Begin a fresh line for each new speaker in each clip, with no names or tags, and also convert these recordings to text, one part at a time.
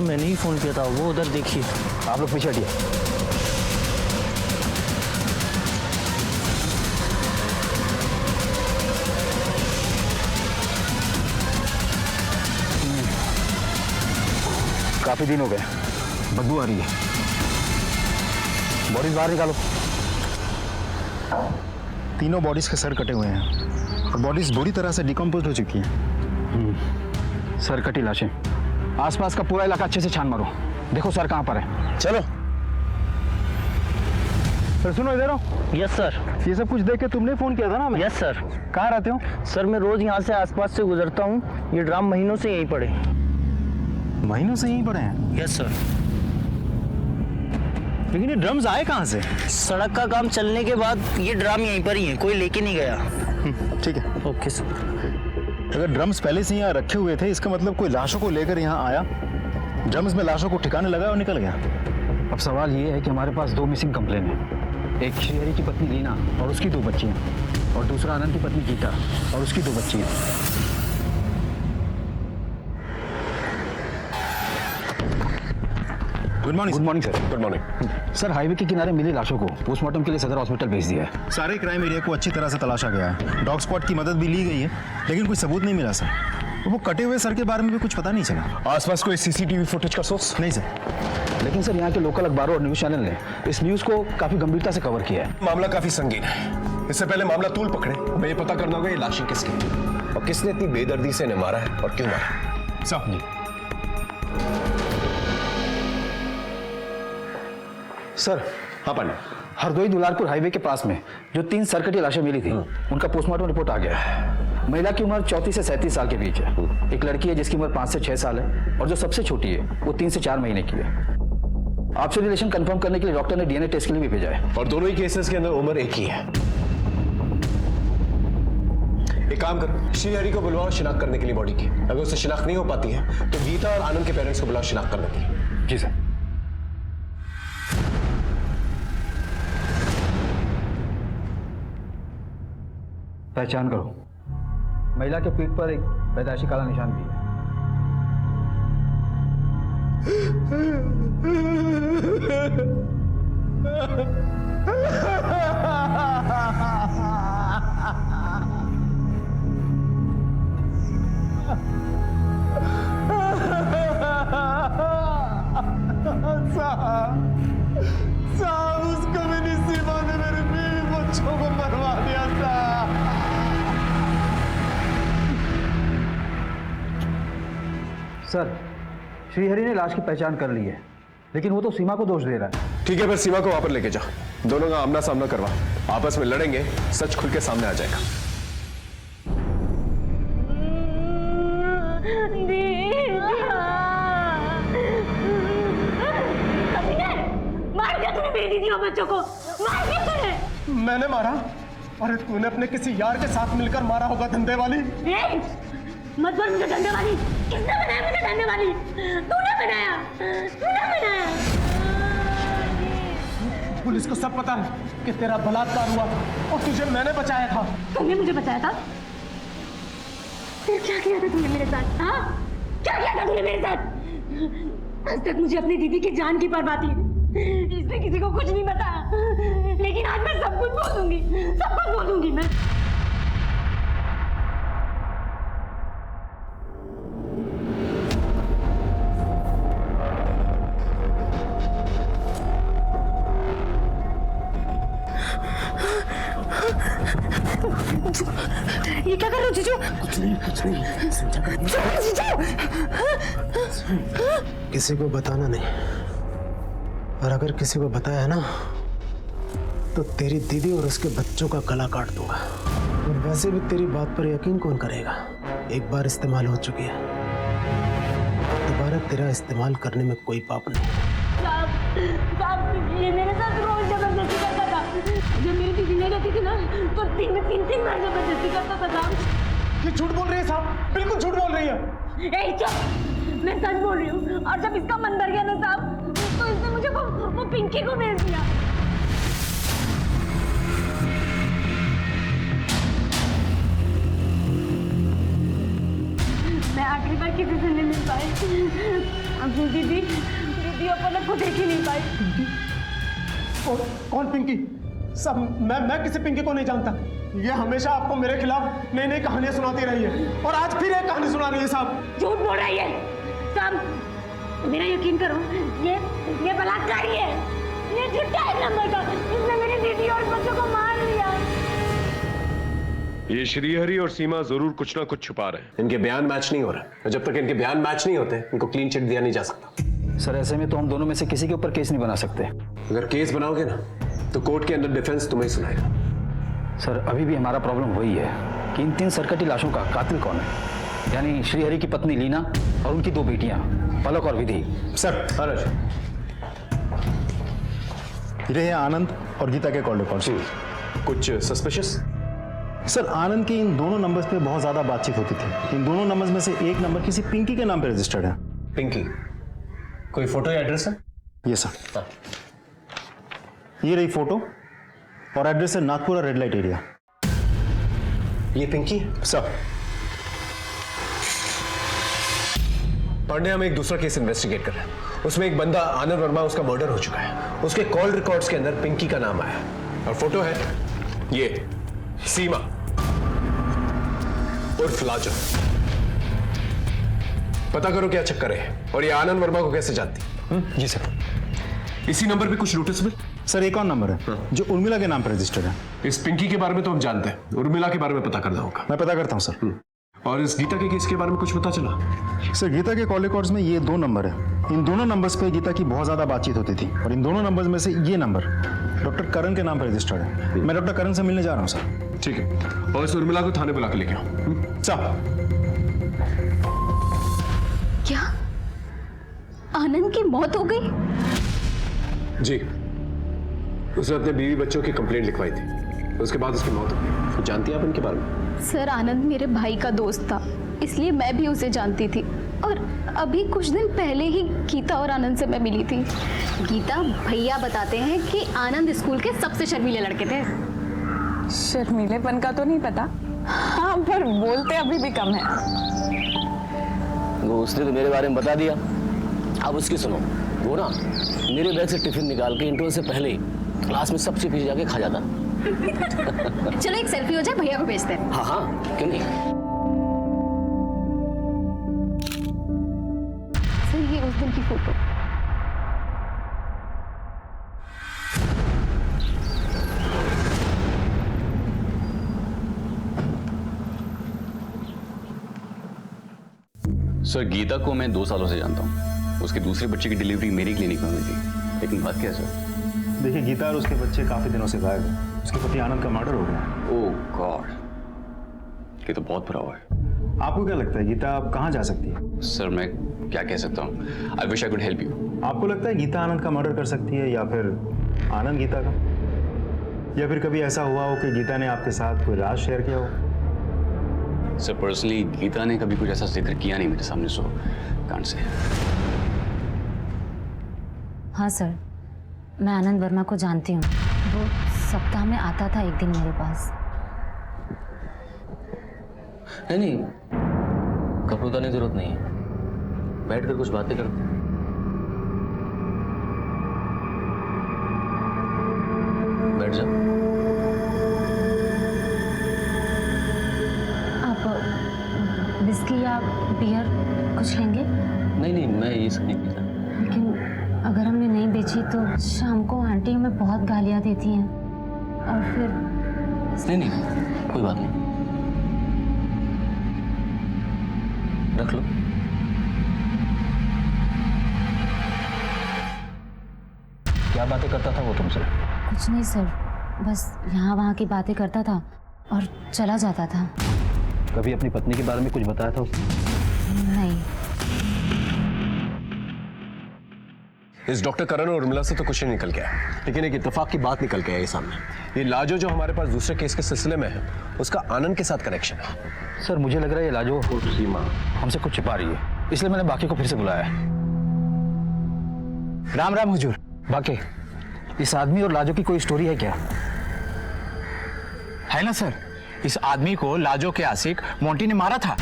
मैंने ही फ़ोन किया था, वो उधर देखिए।
आप लोग पीछे हटिए। काफी दिन हो गए, बदबू आ रही है। बॉडीज बाहर निकालो।
तीनों बॉडीज के सर कटे हुए हैं और बॉडीज बुरी तरह से डिकम्पोज हो चुकी हैं।
सर कटी लाशें। आसपास का पूरा इलाका अच्छे से छान मारो, देखो सर कहां पर है।
चलो।
सर सुनो, इधर आओ।
Yes sir.
ये सब कुछ देख के तुमने फोन किया था ना हमें?
Yes sir.
कहाँ रहते हो?
सर मैं रोज़ यहाँ से आसपास से गुजरता हूँ, ये ड्राम महीनों से यहीं पड़े।
महीनों से यहीं पड़े हैं?
Yes sir.
लेकिन ये ड्रम्स आए कहाँ से?
सड़क का काम चलने के बाद ये ड्राम यहीं पर ही है, कोई लेके नहीं गया।
ठीक है।
Okay sir.
अगर ड्रम्स पहले से यहाँ रखे हुए थे, इसका मतलब कोई लाशों को लेकर यहाँ आया, ड्रम्स में लाशों को ठिकाने लगा और निकल गया।
अब सवाल ये है कि हमारे पास 2 मिसिंग कंप्लेन है। एक श्रीहरि की पत्नी लीना और उसकी 2 बच्चियाँ, और दूसरा आनंद की पत्नी गीता और उसकी 2 बच्चियाँ।
Good morning.
Good morning sir.
Good morning
sir, highway के किनारे मिली लाशों को पोस्टमार्टम के लिए सदर हॉस्पिटल भेज दिया है।
सारे क्राइम एरिया को अच्छी तरह से तलाशा गया है, डॉग स्क्वाड की मदद भी ली गई है, लेकिन कोई सबूत नहीं मिला सर। वो कटे हुए सर के बारे में भी कुछ पता नहीं चला।
आसपास कोई सीसीटीवी फुटेज का सोर्स?
नहीं सर।
लेकिन सर, यहाँ के लोकल अखबारों और न्यूज़ चैनल ने इस न्यूज़ को काफ़ी गंभीरता से कवर किया है।
मामला काफी संगीन है। इससे पहले मामला तूल पकड़े, हमें ये पता करना होगा ये लाशें किसकी हैं और किसने इतनी बेदर्दी से इन्हें मारा है और क्यों मारा।
साहब जी।
सर,
हाँ पांडे।
हरदोई दुलारपुर हाईवे के पास में जो 3 सरकटी लाशें मिली थी, उनका पोस्टमार्टम रिपोर्ट आ गया है। महिला की उम्र 34 से 37 साल के बीच है। एक लड़की है जिसकी उम्र 5 से 6 साल है, और जो सबसे छोटी है वो 3 से 4 महीने की है। आपसे रिलेशन कंफर्म करने के लिए डॉक्टर ने डीएनए टेस्ट के लिए भी भेजा है।
और दोनों ही केसेस के अंदर उम्र एक ही है। एक काम करो, श्रीहरि को बुलवाओ शिनाख्त करने के लिए बॉडी की। अगर उससे शिनाख्त नहीं हो पाती है तो गीता और आनंद के पेरेंट्स को बुलाओ शिनाख्त करने के लिए।
जी सर। पहचान करो, महिला के पीठ पर एक पैदाइशी काला निशान भी है।
साहब उस कम्युनिस्ट सीमा ने मेरे बीवी बच्चों को मरवा दिया था।
सर, श्रीहरि ने लाश की पहचान कर ली है, लेकिन वो तो सीमा को दोष दे रहा है।
ठीक है, फिर सीमा को वहां पर लेके जाओ। दोनों का आमना सामना करवा, आपस में लड़ेंगे, सच खुल के सामने आ जाएगा।
मार दिया तूने मेरी दीदी और बच्चों को, मार दिया तूने।
मैंने मारा? अरे तूने अपने किसी यार के साथ मिलकर मारा होगा, धंधे वाली।
मत बोल मुझे धंधे वाली। किसने बनाया मुझे धंधे वाली? तूने बनाया, तूने बनाया।
पुलिस को सब पता है कि तेरा बलात्कार हुआ और तुझे मैंने बचाया था।
तुमने मुझे बचाया था? फिर क्या किया था तूने मेरे साथ? हाँ, क्या किया था तूने मेरे साथ? आज तक मुझे अपनी दीदी की जान की परवाह थी, इसलिए किसी को कुछ नहीं बताया, लेकिन आज मैं सब कुछ बोल दूंगी, सब कुछ बोल दूंगी मैं। ये क्या कर रहे हो जीजू?
कुछ नहीं किसी को बताना नहीं, और अगर किसी को बताया ना तो तेरी दीदी और उसके बच्चों का गला काट दूंगा। और वैसे भी तेरी बात पर यकीन कौन करेगा? एक बार इस्तेमाल हो चुकी है, दोबारा तेरा इस्तेमाल करने में कोई पाप नहीं।
साहब, ये मेरे साथ रोज जबरदस्ती करता था। जब मेरी दीदी नहीं रहती थी ना तो दिन में 3 बार जबरदस्ती करता था साहब।
ये झूठ बोल रही है साहब, बिल्कुल झूठ बोल रही है।
ए चुप, मैं सच बोल रही हूँ। और जब इसका मन भर गया ना साहब, तो इसने मुझे वो पिंकी को भेज दिया। मैं आखिरी बार किसी से नहीं मिल पाई, अपनी दीदी दीदी अपन को देख ही नहीं पाई।
कौन पिंकी? सब मैं किसी पिंकी को नहीं जानता। ये हमेशा आपको मेरे खिलाफ नई नई कहानियां सुनाती रही है और आज फिर एक कहानी सुना रही है साहब।
झूठ बोल रही है सब, मेरा यकीन करो, ये बलात्कारी है, ये झूठा है नंबर का, इसने मेरी दीदी और बच्चों को मार दिया।
ये श्रीहरि और सीमा जरूर कुछ ना कुछ छुपा रहे हैं। इनके बयान मैच नहीं हो रहा है। जब तक इनके बयान मैच नहीं होते इनको क्लीन चिट दिया नहीं जा सकता।
सर ऐसे में तो हम दोनों में से किसी के ऊपर केस नहीं बना सकते।
अगर केस बनाओगे ना तो कोर्ट के अंदर डिफेंस तुम्हें ही सुनाएगा।
सर अभी भी हमारा प्रॉब्लम वही है कि इन 3 सरकटी लाशों का कातिल कौन है, यानी श्रीहरि की पत्नी लीना और उनकी 2 बेटियां पलक और विधि।
सर ये है आनंद और गीता के कॉल रिकॉर्ड।
कुछ सस्पिशियस?
सर आनंद की इन दोनों नंबर्स पे बहुत ज्यादा बातचीत होती थी। इन दोनों नंबर्स में से एक नंबर किसी पिंकी के नाम पे रजिस्टर्ड है।
पिंकी? कोई फोटो या एड्रेस है?
ये सर ये रही फोटो और एड्रेस है नागपुरा रेड लाइट एरिया।
ये पिंकी?
सर
पांडे, हम एक दूसरा केस इन्वेस्टिगेट कर रहे हैं। उसमें एक बंदा आनंद वर्मा, उसका मर्डर हो चुका है। उसके कॉल रिकॉर्ड्स के अंदर पिंकी का नाम आया और फोटो है ये सीमा उर्फ लाजो। पता करो क्या चक्कर है और ये आनंद वर्मा को कैसे जानती?
जी सर।
इसी नंबर पे कुछ नोटिसेबल?
सर एक और नंबर है जो उर्मिला के नाम पर रजिस्टर्ड है।
इस पिंकी के बारे में तो हम जानते हैं, उर्मिला के बारे में पता करना होगा।
मैं पता करता हूँ सर।
और इस गीता के केस के बारे में कुछ पता चला?
सर गीता के कॉल रिकॉर्ड्स में ये 2 नंबर है। इन दोनों नंबर्स पे गीता की बहुत ज्यादा बातचीत होती थी और इन दोनों नंबर्स में से ये नंबर डॉक्टर करण के नाम पर रजिस्टर्ड है। मैं डॉक्टर करण से मिलने जा रहा हूँ सर।
ठीक है, और इस उर्मिला को थाने बुला के लेके आओ।
सर
क्या आनंद की मौत हो गई?
जी, उसने अपने बीवी बच्चों की कंप्लेंट लिखवाई थी, उसके बाद उसकी मौत हो गई। जानती हैं आप इनके बारे में?
सर आनंद मेरे भाई का दोस्त था, इसलिए मैं भी उसे जानती थी और अभी कुछ दिन पहले ही गीता और आनंद से मैं मिली थी।
गीता भैया बताते हैं कि आनंद स्कूल के सबसे शर्मीले लड़के थे।
शर्मीलेपन का तो नहीं पता, हाँ पर बोलते अभी भी कम है।
वो उसने तो मेरे बारे में बता दिया, अब उसकी सुनो। वो ना मेरे बैग से टिफिन निकाल के इंटरवल से पहले ही क्लास में सबसे पीछे जाके खा जाता।
चलो एक सेल्फी हो जाए, भैया को भेजते हैं।
हाँ हाँ, क्यों नहीं।
सर ये उस दिन की फोटो।
सर गीता को मैं 2 सालों से जानता हूँ। उसके दूसरे बच्चे की डिलीवरी मेरी क्लिनिक में हुई थी, लेकिन बात क्या है सर?
देखिए गीता और उसके बच्चे काफी दिनों से गायब हैं। उसके पति आनंद का मर्डर हो गया।
ओह गॉड, ये तो बहुत बुरा हुआ है।
आपको क्या लगता है गीता अब कहाँ जा सकती है?
सर मैं क्या कह सकता हूँ, I wish I could help you.
आपको लगता है गीता आनंद का मर्डर कर सकती है या फिर आनंद गीता का? या फिर कभी ऐसा हुआ हो कि गीता ने आपके साथ कोई राज शेयर किया हो?
सर पर्सनली गीता ने कभी कुछ ऐसा जिक्र किया नहीं मेरे सामने, सो कांट से।
हाँ सर, मैं आनंद वर्मा को जानती हूँ। वो सप्ताह में आता था एक दिन मेरे पास।
नहीं, कपड़े उतारने की जरूरत नहीं है, बैठ कर कुछ बातें करते। बैठ जा।
आप विस्की या बियर कुछ लेंगे?
नहीं, मैं ये सब नहीं पीता।
लेकिन अगर हमने नहीं बेची तो शाम को आंटी हमें बहुत गालियाँ देती हैं और फिर।
नहीं, कोई बात नहीं, रख लो। क्या बातें करता था वो तुमसे?
कुछ नहीं सर, बस यहाँ वहाँ की बातें करता था और चला जाता था।
कभी अपनी पत्नी के बारे में कुछ बताया था उसने?
नहीं।
इस डॉक्टर करण और उर्मिला से तो कुछ नहीं निकल गया, लेकिन एक इत्तेफाक की बात निकल के आई सामने। ये लाजो जो हमारे पास दूसरे केस के सिलसिले में है, उसका आनंद के साथ कनेक्शन है।
सर मुझे लग रहा है ये लाजो सीमा हमसे कुछ छिपा रही है, इसलिए मैंने बाकी को फिर से बुलाया है। राम राम हुजूर। बाकी इस आदमी और लाजो की कोई स्टोरी है क्या?
है ना सर, इस आदमी को लाजो के आशिक मोंटी ने मारा था।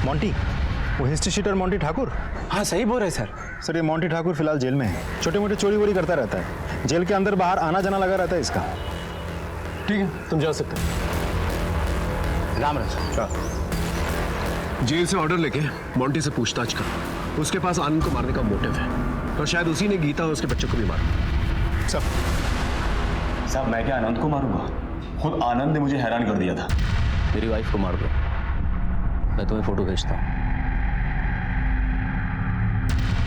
मॉन्टी, वो हिस्ट्री शीटर मॉन्टी ठाकुर?
हाँ सही बोल रहे सर।
सर ये मॉन्टी ठाकुर फिलहाल जेल में है। छोटे मोटे चोरी वोरी करता रहता है, जेल के अंदर बाहर आना जाना लगा रहता है इसका।
ठीक है, तुम जा सकते हो।
राम राम।
जेल से ऑर्डर लेके मॉन्टी से पूछताछ करो। उसके पास आनंद को मारने का मोटिव है और शायद उसी ने गीता और उसके बच्चों को भी मारा।
साहब मैं क्या आनंद को मारूंगा? खुद आनंद ने मुझे हैरान कर दिया था।
मेरी वाइफ को मार दो, मैं तुम्हें फोटो भेजता हूँ।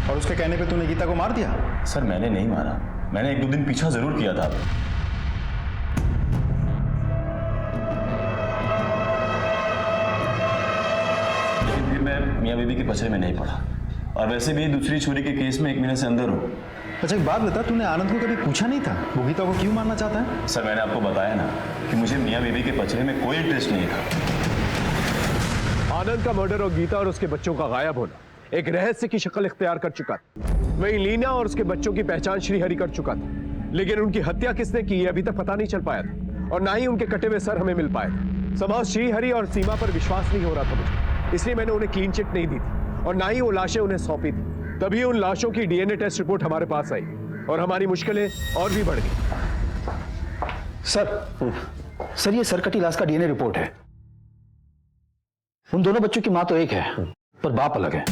और उसके कहने पे तूने गीता को मार दिया?
सर मैंने नहीं मारा, मैंने 1-2 दिन पीछा जरूर किया था। लेकिन फिर मैं मियां बीबी के पचड़े में नहीं पड़ा, और वैसे भी दूसरी चोरी के केस में 1 महीने से अंदर हूँ।
अच्छा एक बात बता, तूने आनंद को कभी पूछा नहीं था वो गीता को क्यों मारना चाहता है?
सर मैंने आपको बताया ना कि मुझे मियां बीबी के पचड़े में कोई इंटरेस्ट नहीं था।
आनंद का मर्डर और गीता और उसके बच्चों का गायब होना एक रहस्य की शक्ल इख्तियार कर चुका था। वहीं लीना और उसके बच्चों की पहचान श्रीहरि कर चुका था, लेकिन उनकी हत्या किसने की अभी तक पता नहीं चल पाया था, और ना ही उनके कटे हुए सर हमें मिल पाए थे। समाज श्रीहरि और सीमा पर विश्वास नहीं हो रहा था मुझे, इसलिए मैंने उन्हें क्लीन चिट नहीं दी थी और ना ही वो लाशें उन्हें सौंपी थी। तभी उन लाशों की डीएनए टेस्ट रिपोर्ट हमारे पास आई और हमारी मुश्किलें और भी बढ़ गई।
सर ये सरकटी लाश का डीएनए रिपोर्ट है। उन दोनों बच्चों की मां तो एक है, पर बाप अलग है।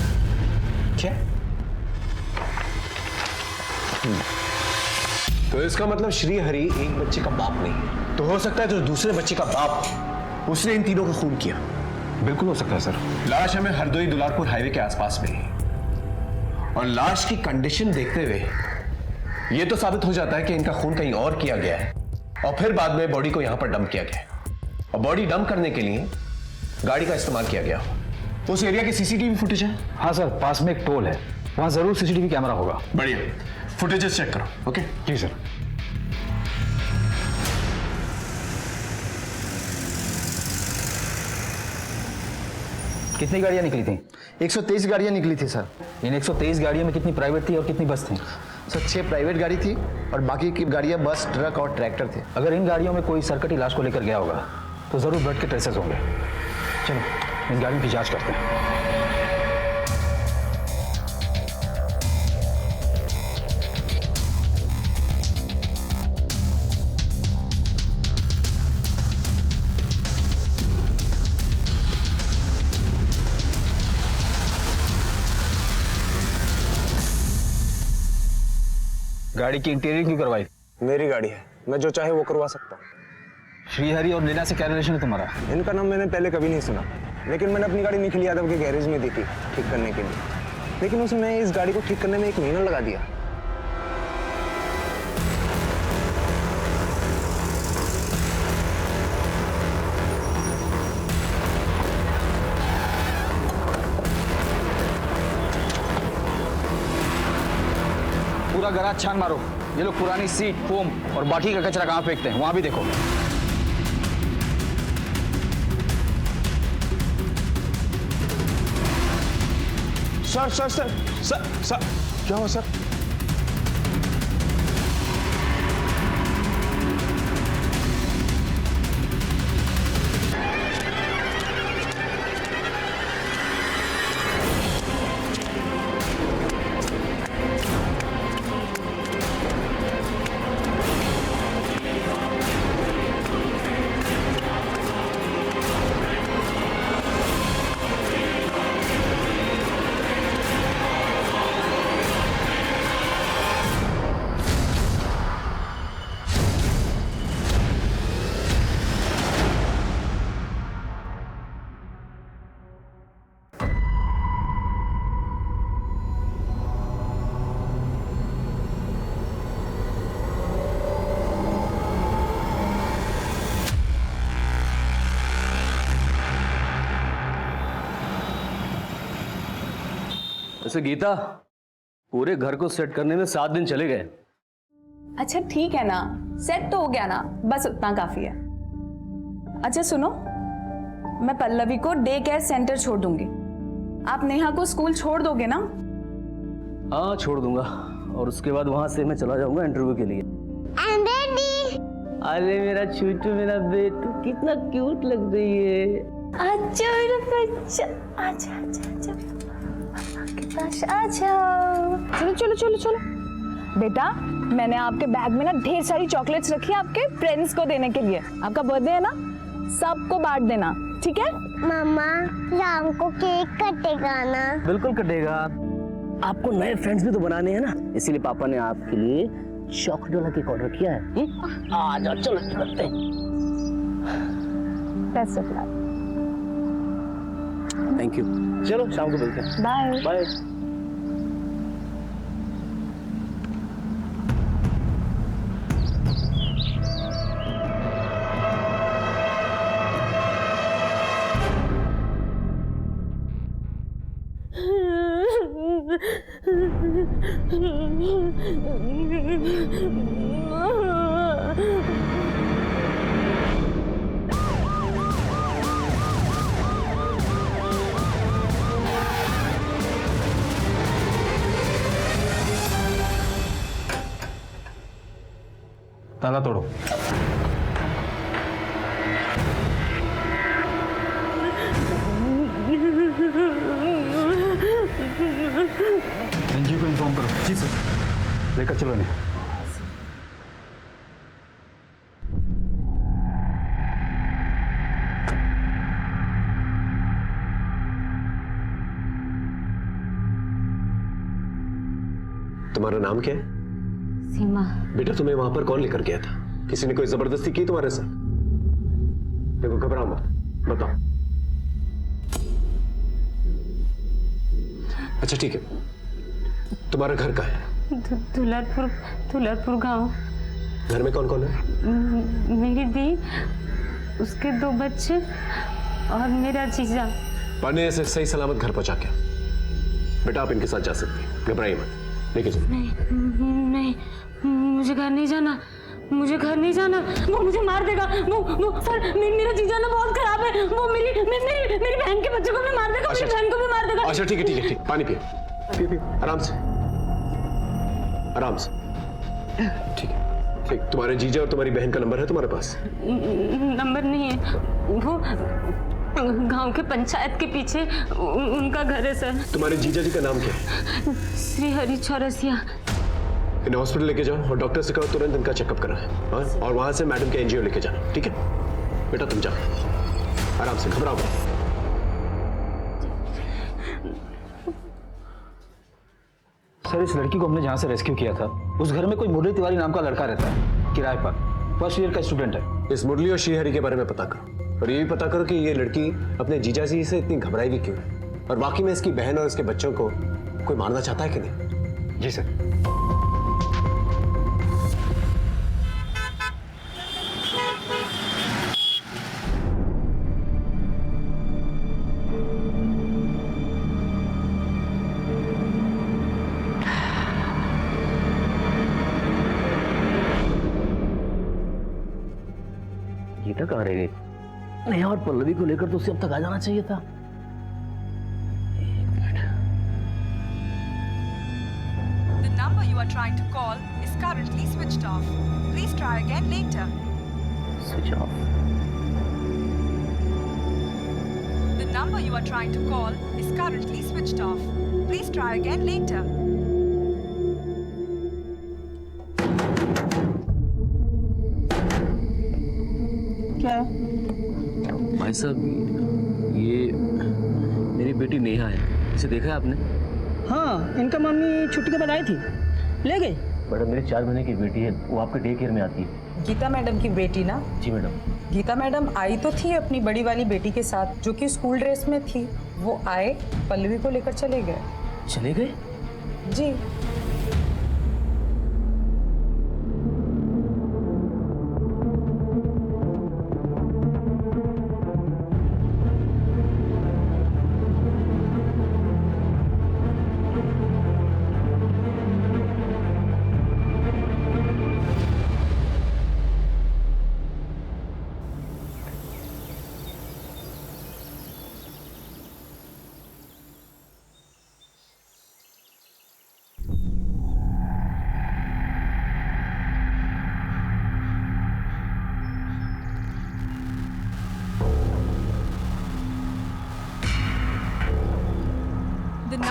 क्या?
तो इसका मतलब श्रीहरि एक बच्चे का बाप नहीं है, तो हो सकता है जो दूसरे बच्चे का बाप उसने इन तीनों का खून किया।
बिल्कुल हो सकता है सर।
लाश हमें हरदोई दुलारपुर हाईवे के आसपास मिली और लाश की कंडीशन देखते हुए यह तो साबित हो जाता है कि इनका खून कहीं और किया गया है और फिर बाद में बॉडी को यहां पर डंप किया गया, और बॉडी डंप करने के लिए गाड़ी का इस्तेमाल किया गया। उस एरिया की सीसीटीवी फुटेज है?
हाँ सर, पास में एक टोल है, वहां जरूर सीसीटीवी कैमरा होगा।
बढ़िया, फुटेजेस चेक करो। ओके
जी सर। कितनी गाड़ियां निकली थी?
123 गाड़ियां निकली थी सर।
इन 123 गाड़ियों में कितनी प्राइवेट थी और कितनी बस थी?
सर 6 प्राइवेट गाड़ी थी और बाकी की गाड़ियां बस, ट्रक और ट्रैक्टर थे।
अगर इन गाड़ियों में कोई सरकटी लाश को लेकर गया होगा तो जरूर ब्लड के ट्रेसेस होंगे। चलो इन गाड़ियों की जांच करते हैं। गाड़ी की इंटीरियर क्यों करवाई?
मेरी गाड़ी है, मैं जो चाहे वो करवा सकता हूँ।
श्रीहरि और लीना से क्या रिलेशन है तुम्हारा?
इनका नाम मैंने पहले कभी नहीं सुना, लेकिन मैंने अपनी गाड़ी निखिल यादव के गैरेज में दी थी ठीक करने के लिए, लेकिन उसमें इस गाड़ी को ठीक करने में 1 महीना लगा दिया।
पूरा गराज छान मारो। ये लोग पुरानी सीट, फोम और बाकी का कचरा कहाँ फेंकते हैं वहां भी देखो।
Sir sir sir sir sir क्या हुआ सर?
वैसे गीता, पूरे घर को सेट करने में 7 दिन चले गए।
अच्छा ठीक है ना, सेट तो हो गया ना, बस उतना काफी है। अच्छा सुनो, मैं पल्लवी को डे केयर सेंटर छोड़ दूंगी, आप नेहा को स्कूल छोड़ दोगे ना?
हाँ छोड़ दूंगा, और उसके बाद वहां से मैं चला जाऊंगा इंटरव्यू के लिए।
I'm ready.
अरे मेरा छूटू, मेरा बेटू, कितना क्यूट लग रही है।
आजा मेरा बच्चा, आजा आजा आजा पापा के पास आ जाओ। चलो चलो चलो चलो बेटा, मैंने आपके बैग में ना ढेर सारी चॉकलेट्स रखी है आपके फ्रेंड्स को देने के लिए। आपका बर्थडे है ना, सबको बांट देना, ठीक है?
मामा शाम को केक कटेगा ना?
बिल्कुल कटेगा। आपको नए फ्रेंड्स भी तो बनाने हैं ना, इसीलिए पापा ने आपके लिए चॉकलेट वाला केक ऑर्डर किया है। आ जाओ, चलो चलते हैं।
Best of luck.
Thank you. चलो शाम को मिलते हैं।
Bye
bye.
ताला तोड़ो। एनजीओ को इन्फॉर्म करो। जी सर। लेकर चलो इन्हें।
तुम्हारा नाम क्या है?
सीमा।
बेटा तुम्हें वहां पर कौन लेकर गया था? किसी ने कोई जबरदस्ती की तुम्हारे साथ? देखो घबराओ मत, बताओ। अच्छा ठीक है, तुम्हारा घर कहाँ है?
दुलरपुर गांव।
घर में कौन कौन है?
मेरी दी, उसके 2 बच्चे और मेरा जीजा।
पाने से सही सलामत घर पहुंचा के। बेटा आप इनके साथ जा सकते हैं, घबराइए मत। लेके चलो।
नहीं, मुझे घर नहीं जाना, मुझे घर नहीं जाना।
वो मुझे मार देगा। वो सर मेरा जीजा ना बहुत खराब है। वो मेरी बहन के बच्चों को भी मार देगा, मेरी बहन को भी मार देगा।
अच्छा ठीक है, पानी पिए, आराम से आराम से। ठीक है, ठीक। तुम्हारे जीजा और तुम्हारी बहन का नंबर है तुम्हारे पास?
नंबर नहीं है, वो गांव के पंचायत के पीछे उनका घर है सर।
तुम्हारे जीजा जी का नाम क्या है?
श्री हरि चौरसिया।
इन्हें हॉस्पिटल लेके जाओ और डॉक्टर से कहो तुरंत इनका चेकअप कराएं। हाँ? और वहां से मैडम के एनजीओ लेके जाना, ठीक है? बेटा तुम जाओ, आराम से, घबराओ मत।
सर इस लड़की को हमने जहाँ से रेस्क्यू किया था, उस घर में कोई मुरली तिवारी नाम का लड़का रहता है, किराए पर। फर्स्ट ईयर का स्टूडेंट है।
इस मुरली और श्रीहरि के बारे में पता करो, और ये भी पता करो कि ये लड़की अपने जीजा जी से इतनी घबराई भी क्यों है, और बाकी में इसकी बहन और इसके बच्चों को कोई मारना चाहता है कि नहीं।
जी सर।
गीता कहाँ रह गई? नेहा और पल्लवी को लेकर तो उसे अब तक आ जाना चाहिए था।
The number you are trying to call is currently switched off. Please try again later.
Switch off.
The number you are trying to call is currently switched off. Please try again later.
क्या?
भाई साहब ये मेरी बेटी नेहा है, इसे देखा है आपने?
हाँ, इनका मम्मी छुट्टी के बाद आई थी, ले गई।
मैडम मेरी 4 महीने की बेटी है, वो आपके डे केयर में आती है।
गीता मैडम की बेटी ना?
जी मैडम।
गीता मैडम आई तो थी अपनी बड़ी वाली बेटी के साथ, जो कि स्कूल ड्रेस में थी। वो आए, पल्लवी को लेकर चले गए।
चले गए?
जी।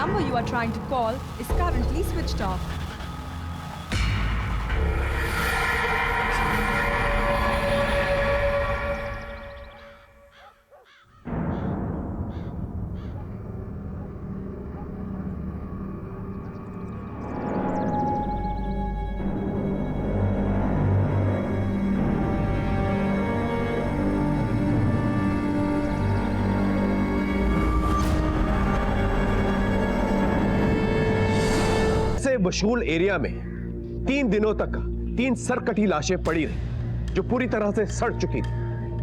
number you are trying to call is currently switched off.
मशगूल एरिया में 3 दिनों तक 3 सरकटी लाशें पड़ी रही जो पूरी तरह से सड़ चुकी थी,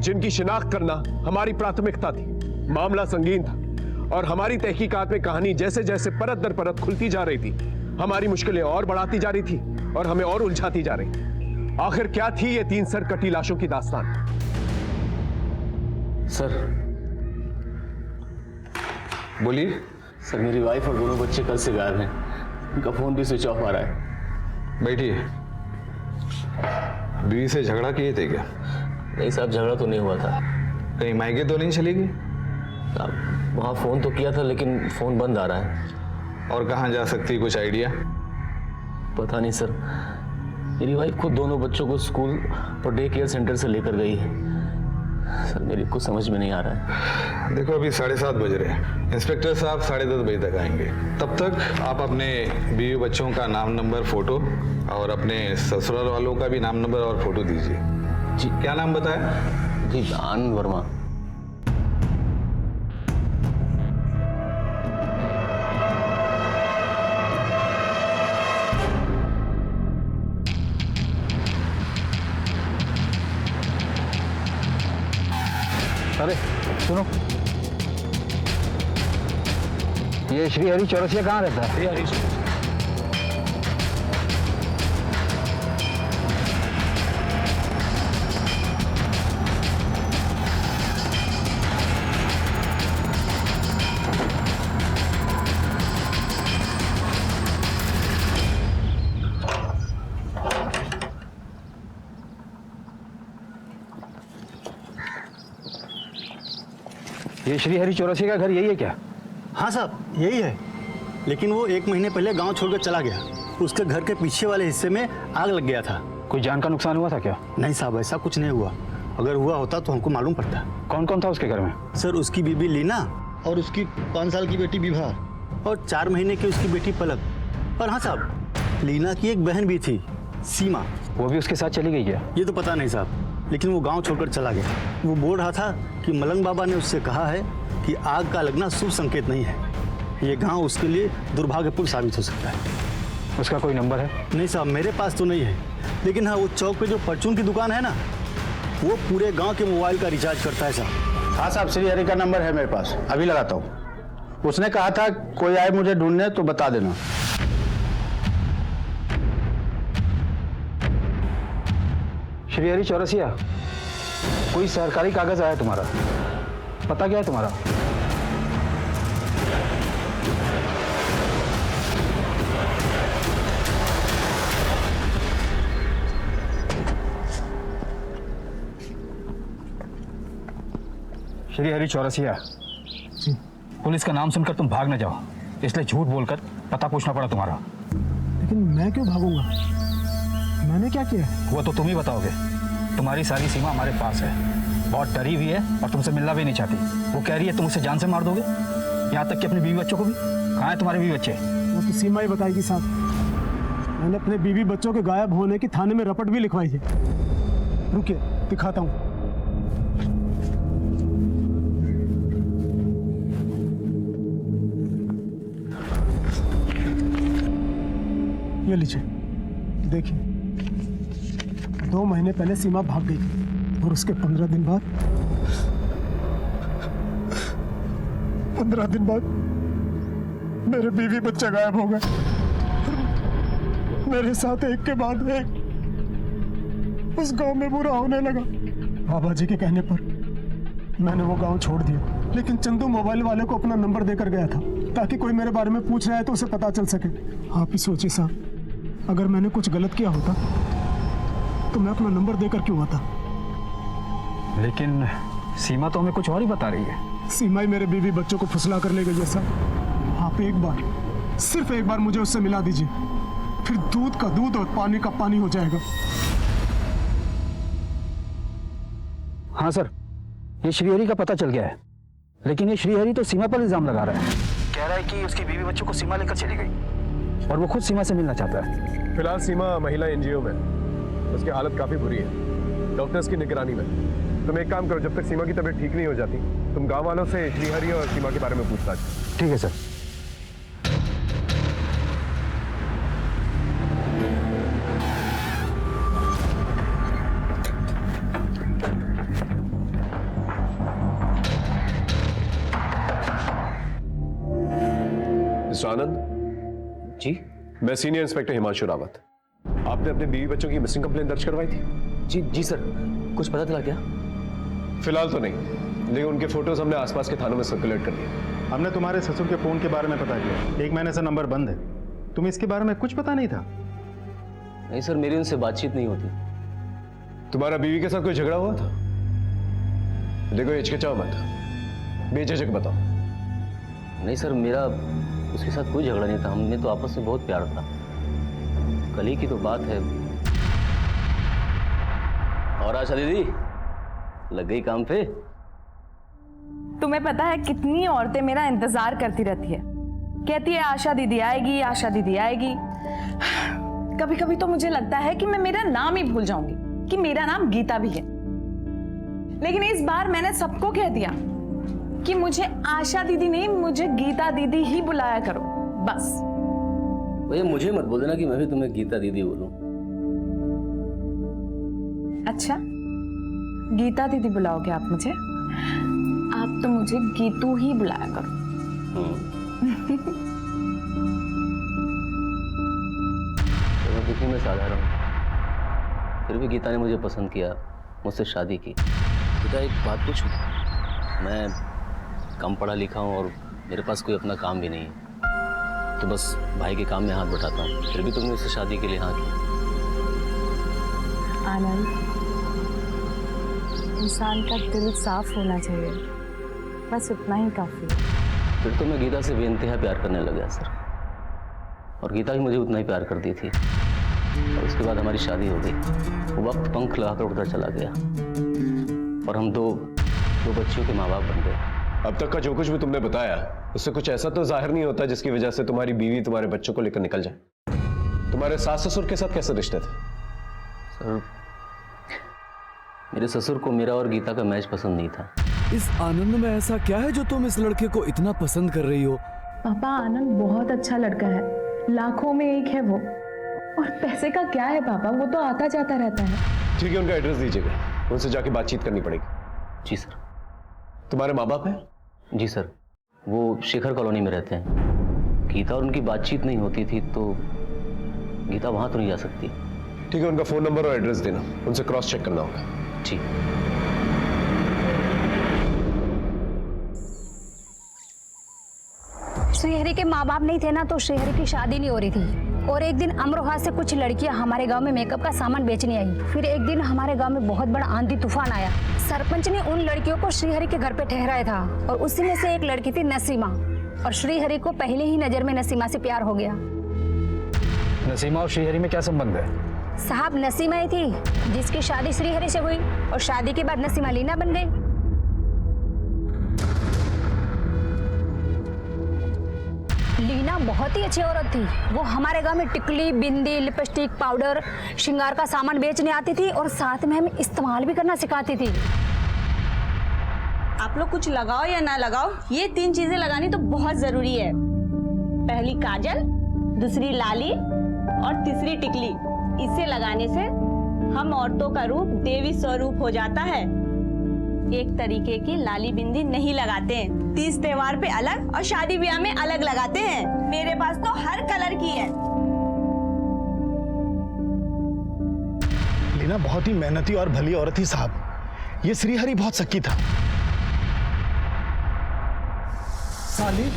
जिनकी शिनाख्त करना हमारी प्राथमिकता थी। मामला संगीन था और हमारी तहकीकात में कहानी जैसे जैसे परत दर परत खुलती जा रही थी, हमारी मुश्किलें और बढ़ाती जा रही थी और हमें और उलझाती जा रही थी। आखिर क्या थी ये 3 सरकटी लाशों की दास्तान?
सर
बोलिए।
सर मेरी वाइफ और दोनों बच्चे कल से गायब हैं, उनका फोन भी स्विच ऑफ आ रहा है।
बैठिए। बीवी से झगड़ा किए थे क्या?
नहीं साहब, झगड़ा तो नहीं हुआ था।
कहीं मायके तो नहीं चली गई?
वहाँ फोन तो किया था लेकिन फोन बंद आ रहा है।
और कहाँ जा सकती, कुछ आइडिया?
पता नहीं सर, मेरी वाइफ खुद दोनों बच्चों को स्कूल और डे केयर सेंटर से लेकर गई है। सर मेरी कुछ समझ में नहीं आ रहा है।
देखो अभी 7:30 बज रहे हैं, इंस्पेक्टर साहब 10:30 बजे तक आएंगे। तब तक आप अपने बीवी बच्चों का नाम नंबर फोटो और अपने ससुराल वालों का भी नाम नंबर और फोटो दीजिए।
जी
क्या नाम बताया?
जी आनंद वर्मा।
अरे सुनो, ये श्री हरि चौरसिया कहाँ रहता है? ये श्री हरि चौरसिया का घर यही है क्या?
हाँ साहब यही है, लेकिन वो 1 महीने पहले गांव छोड़कर चला गया। उसके घर के पीछे वाले हिस्से में आग लग गया था।
कोई जान का नुकसान हुआ था क्या?
नहीं साहब, ऐसा कुछ नहीं हुआ। अगर हुआ होता तो हमको मालूम पड़ता।
कौन कौन था उसके घर में?
सर उसकी बीबी लीना और उसकी 5 साल की बेटी विभा और 4 महीने की उसकी बेटी पलक। और हाँ साहब, लीना की एक बहन भी थी, सीमा।
वो भी उसके साथ चली गई क्या?
ये तो पता नहीं साहब, लेकिन वो गांव छोड़कर चला गया। वो बोल रहा था कि मलंग बाबा ने उससे कहा है कि आग का लगना शुभ संकेत नहीं है। ये गांव उसके लिए दुर्भाग्यपूर्ण साबित हो सकता है।
उसका कोई नंबर है?
नहीं साहब, मेरे पास तो नहीं है, लेकिन हाँ वो चौक पे जो परचून की दुकान है ना, वो पूरे गांव के मोबाइल का रिचार्ज करता है साहब।
हाँ साहब, श्री हरि का नंबर है मेरे पास, अभी लगाता हूँ। उसने कहा था कोई आए मुझे ढूंढने तो बता देना।
श्री हरि चौरसिया, कोई सरकारी कागज आया तुम्हारा? पता क्या है तुम्हारा? श्री हरि चौरसिया, पुलिस का नाम सुनकर तुम भाग न जाओ, इसलिए झूठ बोलकर पता पूछना पड़ा तुम्हारा।
लेकिन मैं क्यों भागूंगा? मैंने क्या किया?
वो तो तुम ही बताओगे। तुम्हारी सारी सीमा हमारे पास है, बहुत डरी हुई है और तुमसे मिलना भी नहीं चाहती। वो कह रही है तुम उसे जान से मार दोगे, यहाँ तक कि अपने बीवी बच्चों को भी। कहाँ है तुम्हारे बीवी बच्चे?
वो तो सीमा ही बताएगी साहब। मैंने अपने बीवी बच्चों के गायब होने की थाने में रपट भी लिखवाई है। रुकिए दिखाता हूँ। ये लीजिए, देखिए 2 महीने पहले सीमा भाग गई और उसके 15 दिन बाद 15 दिन बाद मेरे बीवी बच्चे गायब हो गए। मेरे साथ एक के बाद एक उस गांव में बुरा होने लगा। बाबा जी के कहने पर मैंने वो गांव छोड़ दिया, लेकिन चंदू मोबाइल वाले को अपना नंबर देकर गया था ताकि कोई मेरे बारे में पूछ रहा है तो उसे पता चल सके। आप ही सोचिए साहब, अगर मैंने कुछ गलत किया होता तो मैं अपना नंबर देकर क्यों आता?
लेकिन सीमा तो हमें कुछ और ही बता रही है।
सीमा ही मेरे बीवी बच्चों को फुसला कर ले गई है साहब। आप एक बार, सिर्फ एक बार मुझे उससे मिला दीजिए, फिर दूध का दूध और पानी का पानी हो जाएगा।
हाँ सर, ये श्रीहरि का पता चल गया है, लेकिन ये श्रीहरि तो सीमा पर इल्जाम लगा रहा है। कह रहा है कि उसकी बीवी बच्चों को सीमा लेकर चली गई और वो खुद सीमा से मिलना चाहता है।
फिलहाल सीमा महिला एनजीओ में, उसकी हालत काफी बुरी है, डॉक्टर्स की निगरानी में। तुम एक काम करो, जब तक सीमा की तबीयत ठीक नहीं हो जाती, तुम गांव वालों से श्रीहरि और सीमा के बारे में पूछताछ।
ठीक है सर।
मिस्टर आनंद
जी,
मैं सीनियर इंस्पेक्टर हिमांशु रावत। आपने अपने बीवी बच्चों की मिसिंग कंप्लेंट दर्ज करवाई थी?
जी जी सर, कुछ पता चला क्या?
फिलहाल तो नहीं, लेकिन उनके फोटोज हमने आसपास के थानों में सर्कुलेट कर दिए।
हमने तुम्हारे ससुर के फोन के बारे में पता किया, 1 महीने से नंबर बंद है। तुम्हें इसके बारे में कुछ पता नहीं था?
नहीं सर, मेरी उनसे बातचीत नहीं होती।
तुम्हारा बीवी के साथ कोई झगड़ा हुआ था? देखो हिचकिचाओ मत, बेझिझक बताओ।
नहीं सर, मेरा उसके साथ कोई झगड़ा नहीं था, हमने तो आपस में बहुत प्यार था। कल ही की तो बात है। और आशा दीदी लग गई काम पे?
तुम्हें पता है कितनी औरतें मेरा इंतजार करती रहती है, कहती है आशा दीदी आएगी, आशा दीदी आएगी। कभी कभी तो मुझे लगता है कि मैं मेरा नाम ही भूल जाऊंगी कि मेरा नाम गीता भी है। लेकिन इस बार मैंने सबको कह दिया कि मुझे आशा दीदी नहीं, मुझे गीता दीदी ही बुलाया करो, बस।
भैया मुझे मत बोल देना कि मैं भी तुम्हें गीता दीदी बोलूं।
अच्छा, गीता दीदी बुलाओगे आप मुझे? आप तो मुझे गीतू ही बुलाया करो।
तो दिखने में साधारण हूं, फिर भी गीता ने मुझे पसंद किया, मुझसे शादी की। गीता एक बात पूछूं? मैं कम पढ़ा लिखा हूँ और मेरे पास कोई अपना काम भी नहीं है, तो बस भाई के काम में हाथ बटाता हूँ, फिर भी तुमने उससे शादी के लिए हाँ की।
आनंद, इंसान का दिल साफ होना चाहिए, बस उतना ही काफी है।
फिर तो मैं गीता से बेइंतहा प्यार करने लग गया सर, और गीता भी मुझे उतना ही प्यार करती थी। और उसके बाद हमारी शादी हो गई, वो वक्त पंख लगाकर उड़ता चला गया और हम दो बच्चियों के माँ बाप बन गए।
अब तक का जो कुछ भी तुमने बताया, उससे कुछ ऐसा तो जाहिर नहीं होता जिसकी वजह से तुम्हारी बीवी तुम्हारे बच्चों को लेकर निकल जाए। तुम्हारे सास ससुर के साथ कैसे रिश्ते थे?
सर, मेरे ससुर को मेरा और गीता का मैच पसंद नहीं था।
इस आनंद में ऐसा क्या है जो तुम इस लड़के को इतना पसंद कर रही हो?
पापा, आनंद बहुत अच्छा लड़का है, लाखों में एक है वो। और पैसे का क्या है पापा, वो तो आता जाता रहता है।
ठीक है, उनका एड्रेस दीजिएगा, उनसे जाके बातचीत करनी पड़ेगी।
जी सर।
तुम्हारे माँ बाप हैं?
जी सर, वो शेखर कॉलोनी में रहते हैं। गीता और उनकी बातचीत नहीं होती थी, तो गीता वहां तो नहीं जा सकती।
ठीक है, उनका फोन नंबर और एड्रेस देना, उनसे क्रॉस चेक करना होगा।
ठीक।
श्रीहरि के माँ बाप नहीं थे ना, तो श्रीहरि की शादी नहीं हो रही थी। और एक दिन अमरोहा से कुछ लड़कियां हमारे गांव में मेकअप का सामान बेचने आई। फिर एक दिन हमारे गांव में बहुत बड़ा आंधी तूफान आया। सरपंच ने उन लड़कियों को श्रीहरि के घर पे ठहराया था, और उसी में से एक लड़की थी नसीमा। और श्रीहरि को पहले ही नजर में नसीमा से प्यार हो गया।
नसीमा और श्रीहरि में क्या संबंध है?
साहब, नसीमा ही थी जिसकी शादी श्रीहरि से हुई, और शादी के बाद नसीमा लीना बन गई। लीना बहुत ही अच्छी औरत थी। वो हमारे गांव में टिकली, बिंदी, लिपस्टिक, पाउडर, श्रृंगार का सामान बेचने आती थी, और साथ में हमें इस्तेमाल भी करना सिखाती थी।
आप लोग कुछ लगाओ या ना लगाओ, ये 3 चीजें लगानी तो बहुत जरूरी है। पहली काजल, दूसरी लाली और तीसरी टिकली। इसे लगाने से हम औरतों का रूप देवी स्वरूप हो जाता है। एक तरीके की लाली बिंदी नहीं लगाते हैं, तीज त्योहार पे अलग और शादी ब्याह में अलग लगाते हैं। मेरे पास तो हर कलर की है।
लीना बहुत ही मेहनती और भली औरत थी साहब। ये श्रीहरि बहुत शक्की था। साली,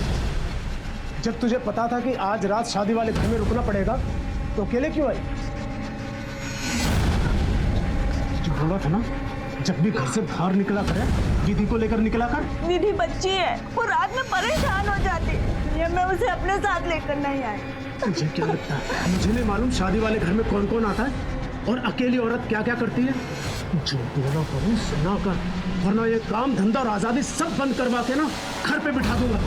जब तुझे पता था कि आज रात शादी वाले घर में रुकना पड़ेगा, तो अकेले क्यों आई? जो बोला था ना, जब भी घर से बाहर निकला करे, दीदी को लेकर निकला कर।
दीदी बच्ची है, वो रात में परेशान हो जाती। ये मैं उसे अपने साथ लेकर नहीं आई।
मुझे क्या लगता है, मुझे नहीं मालूम शादी वाले घर में कौन कौन आता है और अकेली औरत क्या क्या करती है। जो बोला करूँ सुना कर, वरना ये काम धंधा और आजादी सब बंद करवा के ना घर पे बिठा दूंगा।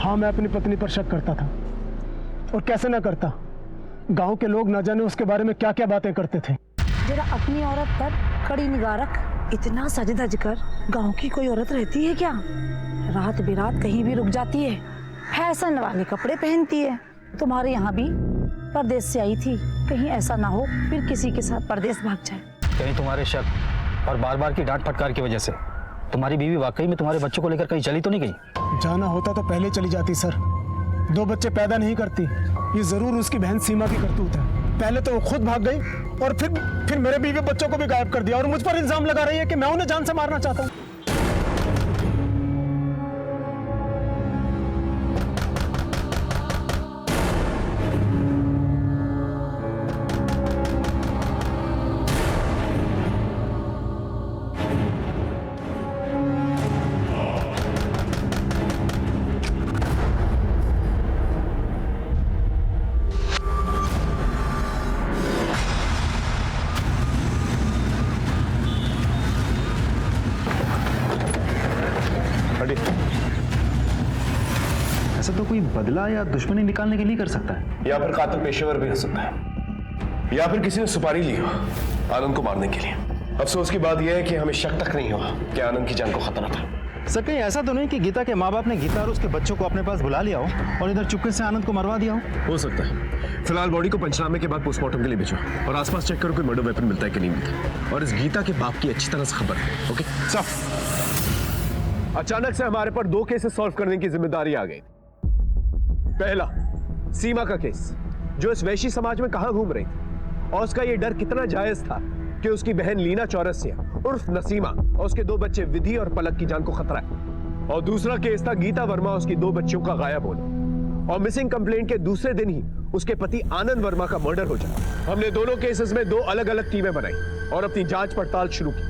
हाँ, मैं अपनी पत्नी पर शक करता था, और कैसे ना करता। गांव के लोग ना जाने उसके बारे में क्या क्या बातें करते थे।
जरा अपनी औरत पर कड़ी निगाह रख। इतना सज धज कर गांव की कोई औरत रहती है क्या? रात बिरात कहीं भी रुक जाती है, फैशन वाले कपड़े पहनती है। तुम्हारे यहाँ भी परदेश से आई थी, कहीं ऐसा ना हो फिर किसी के साथ परदेश भाग जाए।
कहीं तुम्हारे शक और बार बार की डांट फटकार की वजह से तुम्हारी बीवी वाकई में तुम्हारे बच्चों को लेकर कहीं चली तो नहीं गई?
जाना होता तो पहले चली जाती सर। 2 बच्चे पैदा नहीं करती, ये जरूर उसकी बहन सीमा की करतूत है। पहले तो वो खुद भाग गई और फिर मेरे बीवी बच्चों को भी गायब कर दिया, और मुझ पर इल्जाम लगा रही है कि मैं उन्हें जान से मारना चाहता हूँ।
ऐसा तो कोई बदला या दुश्मनी निकालने के लिए कर सकता है,
या फिर कातिल पेशेवर भी हो सकता है, या फिर किसी ने सुपारी ली हो आनंद को मारने के लिए। अफसोस की बात यह है कि हमें शक तक नहीं हुआ कि आनंद की जान को खतरा था।
सर कहीं ऐसा तो नहीं कि गीता के माँ बाप ने गीता और उसके बच्चों को अपने पास बुला लिया हो और इधर चुपके से आनंद को मरवा दिया हो
सकता है। फिलहाल बॉडी को पंचनामे के बाद पोस्टमार्टम के लिए भेजो, और आसपास चेक करो कोई मर्डर वेपन मिलता है कि नहीं मिलता। और इस गीता के बाप की अच्छी तरह से खबर है। ओके साफ। अचानक से हमारे पर 2 केसेस सॉल्व करने की जिम्मेदारी आ गई। पहला, सीमा का केस, जो इस वैश्य समाज में कहां घूम रही थी, और उसका यह डर कितना जायज था कि उसकी बहन लीना चौरसिया उर्फ नसीमा और उसके 2 बच्चे विधि और पलक की जान को खतरा है। और दूसरा केस था गीता वर्मा, उसकी 2 बच्चियों का गायब होना, और मिसिंग कंप्लेंट के दूसरे दिन ही उसके पति आनंद वर्मा का मर्डर हो जाए। हमने दोनों केसेस में 2 अलग अलग टीमें बनाई और अपनी जांच पड़ताल शुरू की।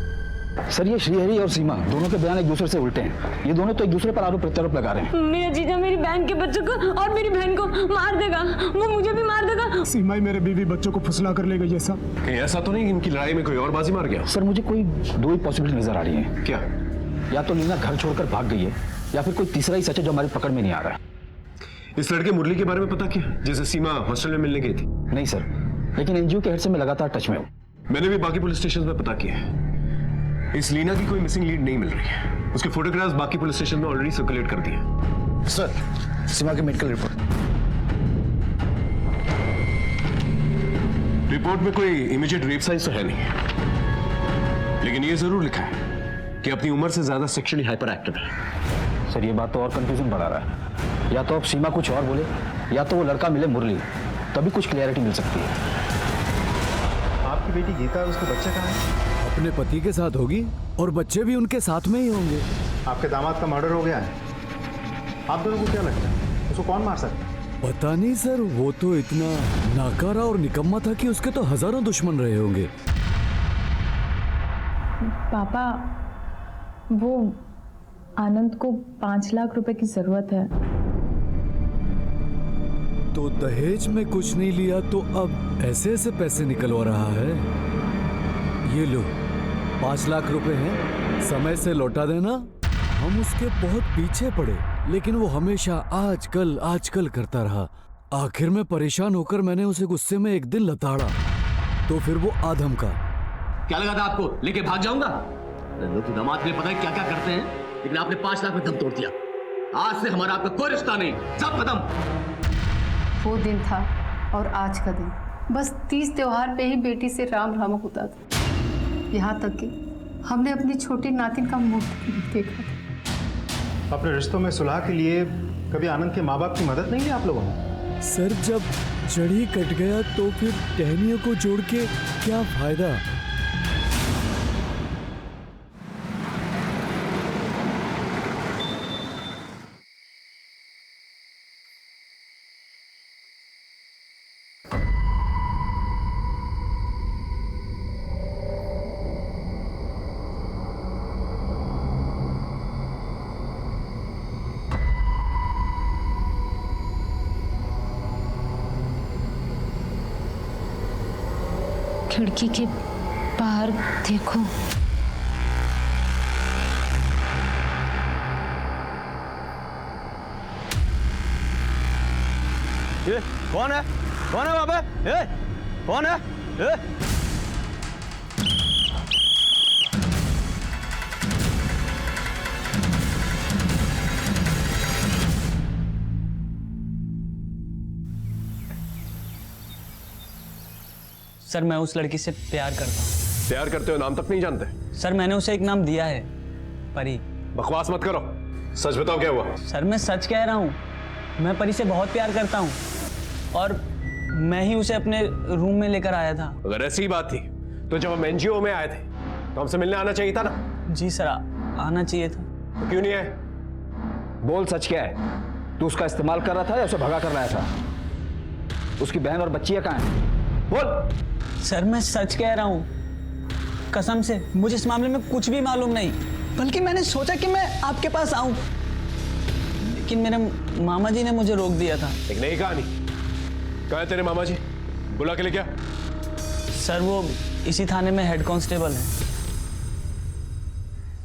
सर, ये श्रीहरि और सीमा दोनों के बयान एक दूसरे से उल्टे हैं। ये दोनों तो एक दूसरे पर आरोप प्रत्यारोप लगा रहे हैं।
मेरा जीजा मेरी बहन के बच्चों को और मेरी बहन को मार देगा, वो मुझे भी मार देगा।
सीमा ही मेरे बीवी बच्चों को फुसला कर ले गई। ऐसा
कहीं ऐसा तो नहीं कि इनकी लड़ाई में कोई और बाजी मार गया?
सर, मुझे कोई 2 ही पॉसिबिलिटी नजर आ रही है।
क्या?
या तो लीना घर छोड़कर भाग गई है, या फिर कोई तीसरा ही सच है जो हमारी पकड़ में नहीं आ रहा है।
इस लड़के मुरली के बारे में पता क्या, जिसे सीमा हॉस्टल में मिलने गई थी?
नहीं सर, लेकिन एनजीओ के हेड से मैं लगातार टच में हूँ।
मैंने भी बाकी पुलिस स्टेशन में पता किया है। इस लीना की कोई मिसिंग लीड नहीं मिल रही है। उसके फोटोग्राफ्स बाकी पुलिस स्टेशन में ऑलरेडी सर्कुलेट कर दिए।
सर, सीमा की मेडिकल
रिपोर्ट में कोई इमीडिएट रेप साइंस तो है नहीं, लेकिन ये जरूर लिखा है कि अपनी उम्र से ज्यादा सेक्सुअली हाइपर एक्टिव है।
सर, ये बात तो और कंफ्यूजन बढ़ा रहा है। या तो अब सीमा कुछ और बोले, या तो वो लड़का मिले मुरली, तभी कुछ क्लियरिटी मिल सकती है।
आपकी बेटी गीता और उसके बच्चे कहाँ हैं?
अपने पति के साथ होगी, और बच्चे भी उनके साथ में ही होंगे।
आपके दामाद का मर्डर हो गया है, आप दोनों को क्या लगता है उसको कौन मार सकता है?
पता नहीं सर, वो तो इतना नाकारा और निकम्मा था कि उसके तो हजारों दुश्मन रहे होंगे।
पापा, वो आनंद को 5 लाख रुपए की जरूरत है।
तो दहेज में कुछ नहीं लिया तो अब ऐसे ऐसे पैसे निकलवा रहा है। ये लो, 5 लाख रुपए हैं, समय से लौटा देना। हम उसके बहुत पीछे पड़े, लेकिन वो हमेशा आजकल करता रहा। आखिर में परेशान होकर मैंने उसे गुस्से में एक दिन लताड़ा, तो फिर वो आधम का।
क्या लगा था आपको लेके भाग जाऊंगा? लोग तो दामाद के लिए पता है क्या क्या करते हैं, लेकिन आपने 5 लाख में दम तोड़ दिया। आज से हमारा आपका कोई रिश्ता नहीं, सब खत्म।
वो दिन था और आज का दिन, बस 30 त्योहार पे ही बेटी से राम राम होता था। यहाँ तक कि हमने अपनी छोटी नातिन का मुंह नहीं देखा था।
अपने रिश्तों में सुलह के लिए कभी आनंद के माँ बाप की मदद नहीं ली आप लोगों ने?
सर, जब चढ़ी कट गया तो फिर टहनियों को जोड़ के क्या फायदा।
खिड़की के बाहर देखो।
ये कौन है? कौन है वहां पे? कौन है?
सर मैं उस लड़की से प्यार करता हूँ।
प्यार करते हो? नाम तक नहीं जानते?
सर मैंने उसे एक नाम दिया है, परी।
बकवास मत करो, सच बताओ क्या हुआ?
सर मैं सच कह रहा हूँ, मैं परी से बहुत प्यार करता हूँ और मैं ही उसे अपने रूम में लेकर आया था।
अगर ऐसी बात थी तो जब हम एनजीओ में आए थे तो हमसे मिलने आना चाहिए था ना?
जी सर, आना चाहिए था।
तो क्यों नहीं आए?
बोल, सच क्या है? तू उसका इस्तेमाल कर रहा था या उसे भगा कर लाया था? उसकी बहन और बच्चियां कहाँ हैं? बोल।
सर मैं सच कह रहा हूँ, कसम से मुझे इस मामले में कुछ भी मालूम नहीं, बल्कि मैंने सोचा कि मैं आपके पास आऊं, लेकिन मेरे मामा जी ने मुझे रोक दिया था।
एक नई कहानी। कहाँ है तेरे मामा जी? बुला के ले क्या?
सर वो इसी थाने में हेड कांस्टेबल है।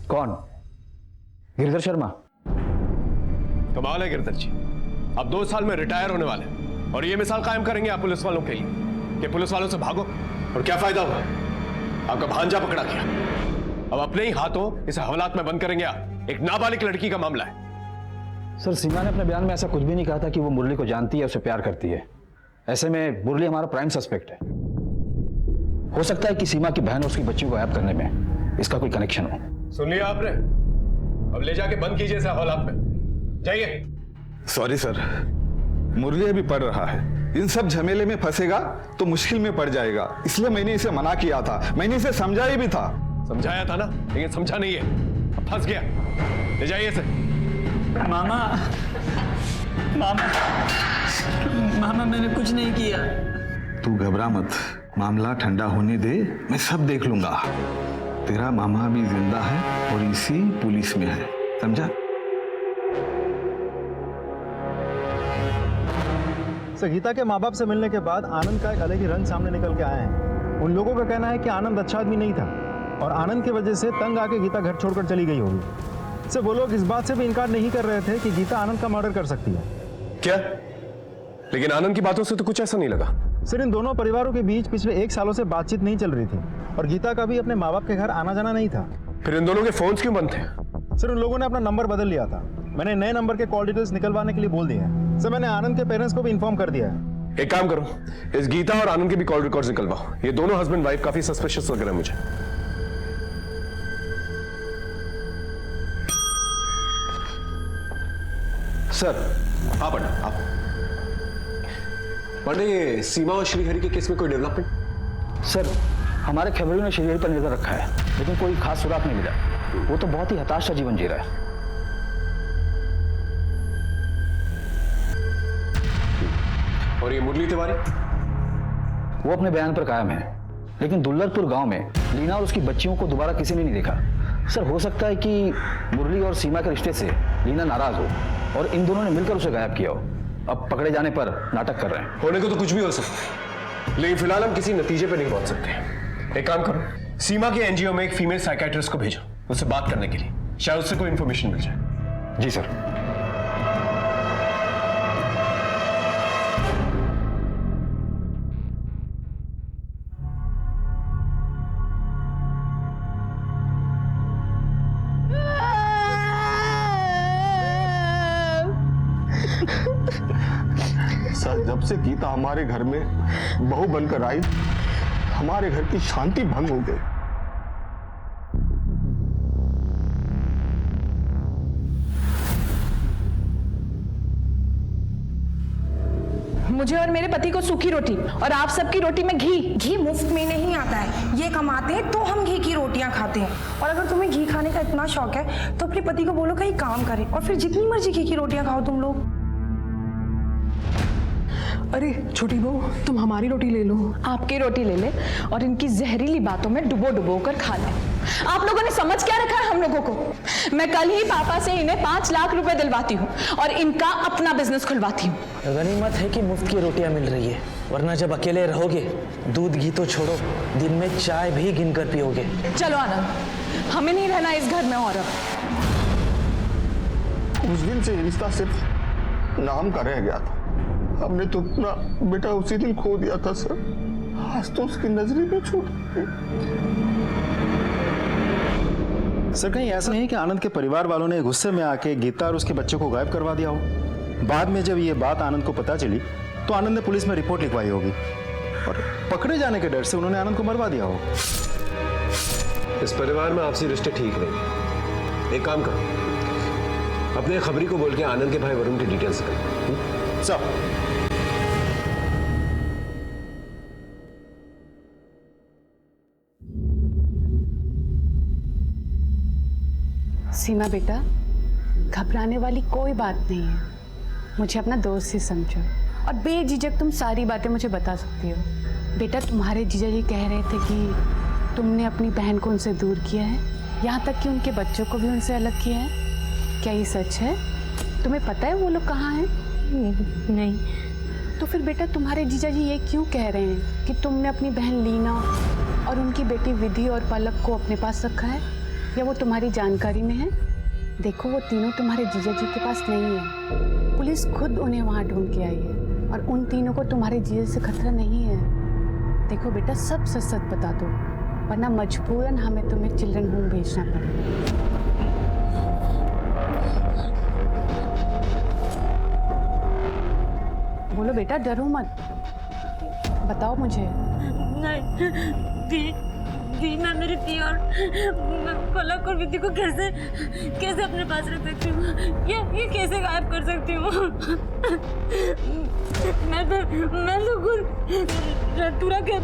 कौन? गिरधर शर्मा?
कमाल है गिरधर जी, अब 2 साल में रिटायर होने वाले और ये मिसाल कायम करेंगे आप पुलिस वालों के लिए कि पुलिस वालों से भागो और क्या फायदा हुआ? आपका भांजा पकड़ा गया, अब अपने ही हाथों इसे हवालात में बंद करेंगे आप। एक नाबालिग लड़की का मामला है।
सर सीमा ने अपने बयान में ऐसा कुछ भी नहीं कहा था कि वो मुरली को जानती है, उसे प्यार करती है। ऐसे में मुरली हमारा प्राइम सस्पेक्ट है। हो सकता है कि सीमा की बहन और उसकी बच्चियों को गायब करने में इसका कोई कनेक्शन हो।
सुन लिया आपने? अब ले जाके बंद कीजिए इसे हवालात में, जाइए।
सॉरी सर, मुरली अभी पढ़ रहा है, इन सब झमेले में फंसेगा तो मुश्किल में पड़ जाएगा, इसलिए मैंने इसे मना किया था, मैंने इसे समझाया भी था।
समझाया था ना, लेकिन समझा नहीं है, अब फंस गया। ले जाइए इसे।
मामा, मामा, मामा मैंने कुछ नहीं किया।
तू घबरा मत, मामला ठंडा होने दे, मैं सब देख लूंगा। तेरा मामा भी जिंदा है और इसी पुलिस में है, समझा?
गीता के माँ बाप से मिलने के बाद आनंद का एक अलग ही रंग सामने निकल के आए हैं। उन लोगों का कहना है कि आनंद अच्छा आदमी नहीं था और आनंद की वजह से तंग आके गीता घर छोड़कर चली गई होगी। से वो लोग इस बात से भी इनकार नहीं कर रहे थे कि गीता आनंद का मर्डर कर सकती है।
क्या? लेकिन आनंद की बातों से तो कुछ ऐसा नहीं लगा।
सर इन दोनों परिवारों के बीच पिछले 1 सालों से बातचीत नहीं चल रही थी और गीता का भी अपने माँ बाप के घर आना जाना नहीं था।
फिर इन दोनों के फोन्स क्यों बंद थे?
सर उन लोगों ने अपना नंबर बदल लिया था, मैंने नए नंबर के कॉल डिटेल्स निकलवाने के लिए बोल दिए हैं। सर मैंने आनंद के पेरेंट्स को भी इन्फॉर्म कर दिया है।
एक काम करो, इस गीता और आनंद के भी कॉल रिकॉर्ड्स निकलवाओ, ये दोनों हस्बैंड वाइफ काफी सस्पिशियस लग रहे हैं मुझे।
सर
हाँ पंडित, आप पंडित, ये सीमा और श्रीहरि के केस में कोई डेवलपमेंट?
सर हमारे खबरों ने श्रीहरि पर नजर रखा है, लेकिन कोई खास सुराग नहीं मिला। वो तो बहुत ही हताश सा जीवन जी रहा है।
और ये मुरली तिवारी?
वो अपने बयान पर कायम है, लेकिन दुल्लरपुर गांव में लीना और उसकी बच्चियों को दोबारा किसी ने नहीं देखा। सर हो सकता है कि मुरली और सीमा के रिश्ते से लीना नाराज हो और इन दोनों ने मिलकर उसे गायब किया हो। अब पकड़े जाने पर नाटक कर रहे हैं।
होने को तो कुछ भी हो सकता है, लेकिन फिलहाल हम किसी नतीजे पे नहीं पहुंच सकते। एक काम करो, सीमा के एनजीओ में एक फीमेल साइकियाट्रिस्ट को भेजो उससे बात करने के लिए, शायद उससे कोई इंफॉर्मेशन मिल जाए।
जी सर।
सर जब से गीता हमारे घर में बहू बनकर आई, हमारे घर की शांति भंग हो गई।
मुझे और मेरे पति को सूखी रोटी और आप सबकी रोटी में घी।
घी मुफ्त में नहीं आता है, ये कमाते हैं तो हम घी की रोटियां खाते हैं। और अगर तुम्हें घी खाने का इतना शौक है तो अपने पति को बोलो कहीं काम करे और फिर जितनी मर्जी घी की रोटियां खाओ तुम लोग।
अरे छोटी बहू, तुम हमारी रोटी ले लो। आपकी रोटी ले ले और इनकी जहरीली बातों में डुबो डुबो कर खा ले। आप लोगों ने समझ क्या रखा है हम लोगों को? मैं कल ही पापा से इन्हें 5 लाख रुपए दिलवाती हूँ और इनका अपना बिजनेस खुलवाती हूँ।
गनीमत है कि मुफ्त की रोटियां मिल रही है, वरना जब अकेले रहोगे दूध घी तो छोड़ो, दिन में चाय भी गिनकर पियोगे।
चलो आनंद, हमें नहीं रहना इस घर में और अब।
उस दिन से रिश्ता सिर्फ नाम का रह गया था। हमने तो अपना बेटा उसी दिन खो दिया था सर। आज तो उसकी नजरें भी छूट गई।
सर कहीं ऐसा नहीं है कि आनंद के परिवार वालों ने गुस्से में आके गीता और उसके बच्चे को गायब करवा दिया हो? बाद में जब ये बात आनंद को पता चली तो आनंद ने पुलिस में रिपोर्ट लिखवाई होगी और पकड़े जाने के डर से उन्होंने आनंद को मरवा दिया हो।
इस परिवार में आपसी रिश्ते ठीक नहीं। एक काम करो, अपने खबरी को बोल के आनंद के भाई वरुण की डिटेल्स कर।
सर
सीमा बेटा, घबराने वाली कोई बात नहीं है। मुझे अपना दोस्त ही समझो और बेझिझक तुम सारी बातें मुझे बता सकती हो। बेटा, तुम्हारे जीजा जी कह रहे थे कि तुमने अपनी बहन को उनसे दूर किया है, यहाँ तक कि उनके बच्चों को भी उनसे अलग किया है। क्या ये सच है? तुम्हें पता है वो लोग कहाँ हैं?
नहीं।
तो फिर बेटा तुम्हारे जीजा जी ये क्यों कह रहे हैं कि तुमने अपनी बहन लीना और उनकी बेटी विधि और पलक को अपने पास रखा है, या वो तुम्हारी जानकारी में है? देखो, वो तीनों तुम्हारे जीजा जी के पास नहीं है। पुलिस खुद उन्हें वहाँ ढूंढ के आई है और उन तीनों को तुम्हारे जीजा से खतरा नहीं है। देखो बेटा, सब सच सच बता दो, वरना मजबूरन हमें तुम्हें चिल्ड्रन होम भेजना पड़ेगा। बोलो बेटा, डरो मत, बताओ मुझे।
नहीं, मैं मेरी थी और मैं पलक और विधि को कैसे अपने पास रख सकती हूँ? ये कैसे गायब कर सकती हूँ? मैं तो खुद तुरा के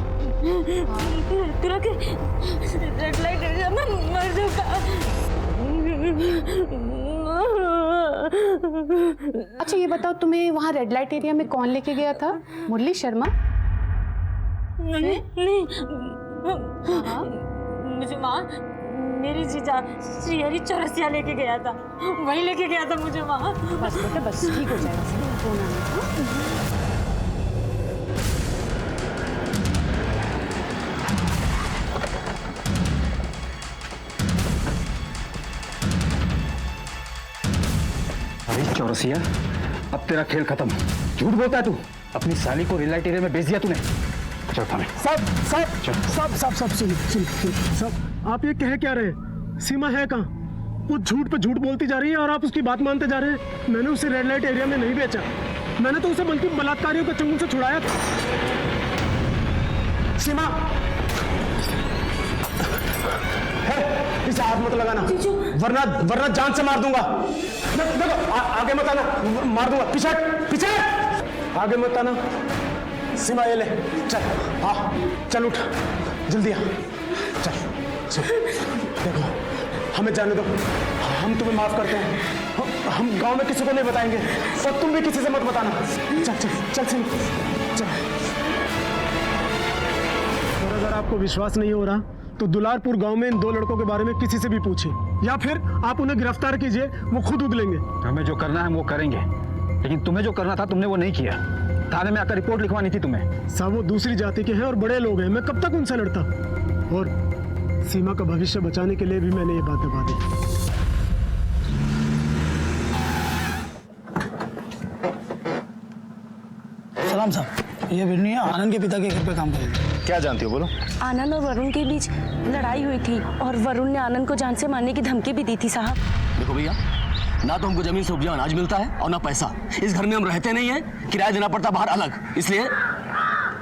रेड लाइट एरिया में मर चुका।
अच्छा ये बताओ, तुम्हें वहाँ रेड लाइट एरिया में कौन लेके गया था? मुरली शर्मा?
नहीं, मुझे वहाँ मेरी जीजा श्रीहरि चौरसिया लेके गया था, वही लेके गया था मुझे वहाँ।
बस बेटा बस, ठीक हो जाएगा।
अरे चौरसिया, अब तेरा खेल खत्म। झूठ बोलता है तू। अपनी साली को रेड लाइट एरिया में भेज दिया तूने। चल थाने।
सब आप ये कह क्या रहे? सीमा है कहाँ? वो झूठ पे झूठ बोलती जा रही है और आप उसकी बात मानते जा रहे हैं। मैंने उसे रेड लाइट एरिया में नहीं बेचा, मैंने तो उसे बल्कि बलात्कारियों के चंगुल से छुड़ाया था। सीमा, इसे हाथ मत लगाना, वरना जान से मार दूंगा। देखो, आगे मत आना, मार दूंगा। पीछे आगे मत आना। सीमा ये ले, चल चल उठ, जल्दी आ, चल। देखो, हमें जाने दो, हम तुम्हें माफ करते हैं। हम गांव में किसी को नहीं बताएंगे और तुम भी किसी से मत बताना। चल चल चल चल चल। और अगर आपको विश्वास नहीं हो रहा तो दुलारपुर गांव में इन 2 लड़कों के बारे में किसी से भी पूछिए, या फिर आप उन्हें गिरफ्तार कीजिए, वो खुद उगलेंगे।
हमें जो करना है वो करेंगे, लेकिन तुम्हें जो करना था तुमने वो नहीं किया। थाने में आकर रिपोर्ट लिखवानी थी तुम्हें।
साहब, वो दूसरी जाति के हैं और बड़े लोग हैं, मैं कब तक उनसे लड़ता? और सीमा का भविष्य बचाने के लिए भी मैंने ये बात दबा दी।
सलाम साहब, ये बिरनी आनंद के पिता के घर पे काम करेगी।
क्या जानती हो, बोलो।
आनंद और वरुण के बीच लड़ाई हुई थी और वरुण ने आनंद को जान से मारने की धमकी भी दी थी साहब।
देखो भैया, ना तो हमको जमीन से उपजा अनाज मिलता है और ना पैसा। इस घर में हम रहते नहीं है, किराया देना पड़ता बाहर अलग, इसलिए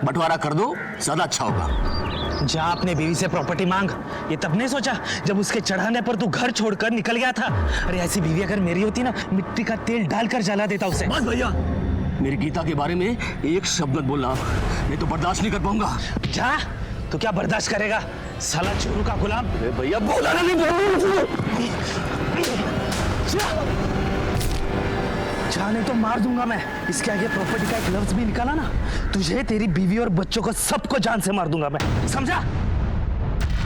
बंटवारा कर दो, ज्यादा अच्छा होगा।
जा अपने बीवी से प्रॉपर्टी मांग। ये तब नहीं सोचा जब उसके चढ़ाने पर तू घर छोड़कर निकल गया था? अरे ऐसी बीवी अगर मेरी होती ना, मिट्टी का तेल डालकर जला देता उसे।
बस भैया, मेरी गीता के बारे में एक शब्द मत बोलना, नहीं तो बर्दाश्त नहीं कर पाऊंगा।
जा, तो क्या बर्दाश्त करेगा साला चोरों का गुलाम?
भैया बोला नहीं,
जाने तो मार दूंगा मैं। इसके आगे प्रॉपर्टी का एक लफ्ज भी निकाला ना, तुझे, तेरी बीवी और बच्चों को सबको जान से मार दूंगा मैं, समझा?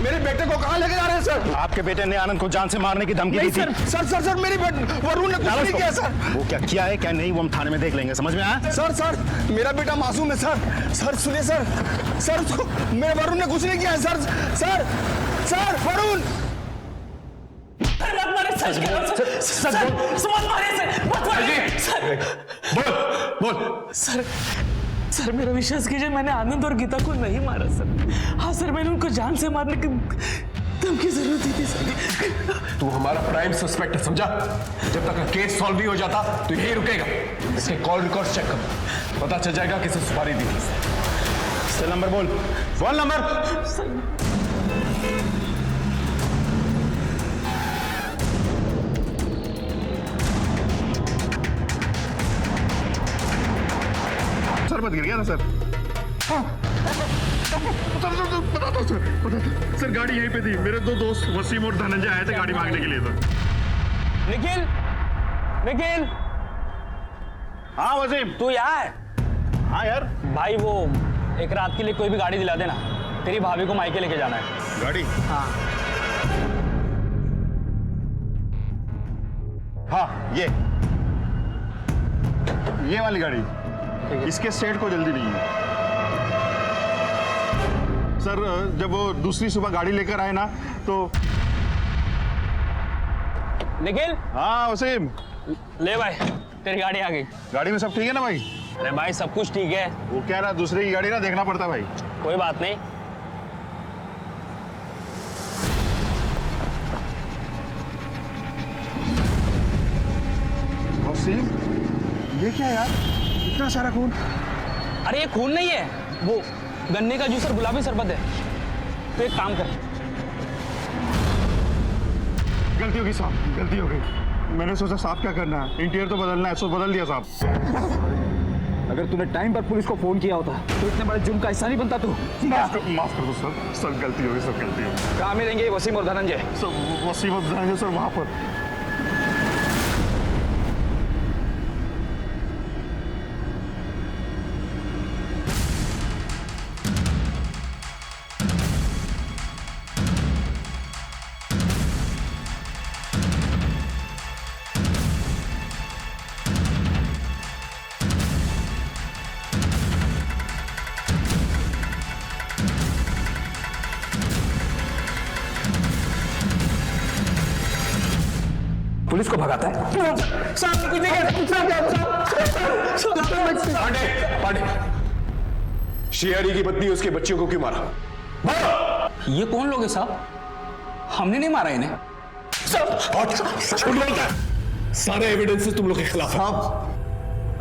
मेरे बेटे को कहाँ लेके जा रहे हैं सर?
आपके बेटे ने आनंद को जान से मारने की धमकी दी थी।
सर मेरी वरुण ने कुछ नहीं किया सर।
वो क्या किया है क्या नहीं वो हम थाने में देख लेंगे, समझ में आया?
सर मेरा बेटा मासूम है सर सुनिए सर उसको मेरे वरुण ने कुछ नहीं किया है सर वरुण।
सर मेरा विश्वास कीजिए, मैंने आनंद और गीता को नहीं मारा सर। हाँ सर, मैंने उनको जान से मारने की धमकी जरूर दी थी सर।
तू हमारा प्राइम सस्पेक्ट है, समझा? जब तक केस सॉल्व नहीं हो जाता तो यही रुकेगा। इसके कॉल रिकॉर्ड चेक कर, पता चल जाएगा किसे सुपारी दी थी।
सेल नंबर बोल। Phone number.
सर मत गिर गया ना सर? हाँ बताता सर गाड़ी यहीं पे थी। मेरे दो दोस्त वसीम और धनंजय आए थे गाड़ी मांगने के लिए सर।
निखिल
हाँ वसीम,
तू यहाँ है?
हाँ यार
भाई वो एक रात के लिए कोई भी गाड़ी दिला देना, तेरी भाभी को मायके लेके जाना है।
गाड़ी?
हाँ ये वाली गाड़ी। इसके सेट को जल्दी नहीं है
सर। जब वो दूसरी सुबह गाड़ी लेकर आए ना तो
निखिल।
हाँ वसीम।
ले भाई, तेरी गाड़ी आ गई।
गाड़ी में सब ठीक है ना भाई?
अरे भाई सब कुछ ठीक है।
वो क्या रहा, दूसरे की गाड़ी ना देखना पड़ता भाई।
कोई बात नहीं।
वसीम ये क्या यार, इतना सारा खून?
अरे ये खून नहीं है, वो गन्ने का जूस और गुलाबी शरबत है। तो एक काम कर।
गलती होगी साहब, गलती हो गई। मैंने सोचा साहब क्या करना है, इंटीरियर तो बदलना है, सो बदल दिया साहब।
अगर तूने टाइम पर पुलिस को फोन किया होता तो इतने बड़े जुर्म का हिस्सा नहीं बनता तू।
माफ कर दो सर गलती हो गई, सब गलती हो गई।
कहाँ मिलेंगे वसीम और धनंजय?
सर वसीम और धनंजय सर वहां पर।
पुलिस को भगाता है।
पांडे, श्रीहरि की पत्नी उसके बच्चियों को क्यों मारा?
ये कौन लोग हैं साहब? हमने नहीं मारा इन्हें।
सारे एविडेंसेस तुम लोग के खिलाफ।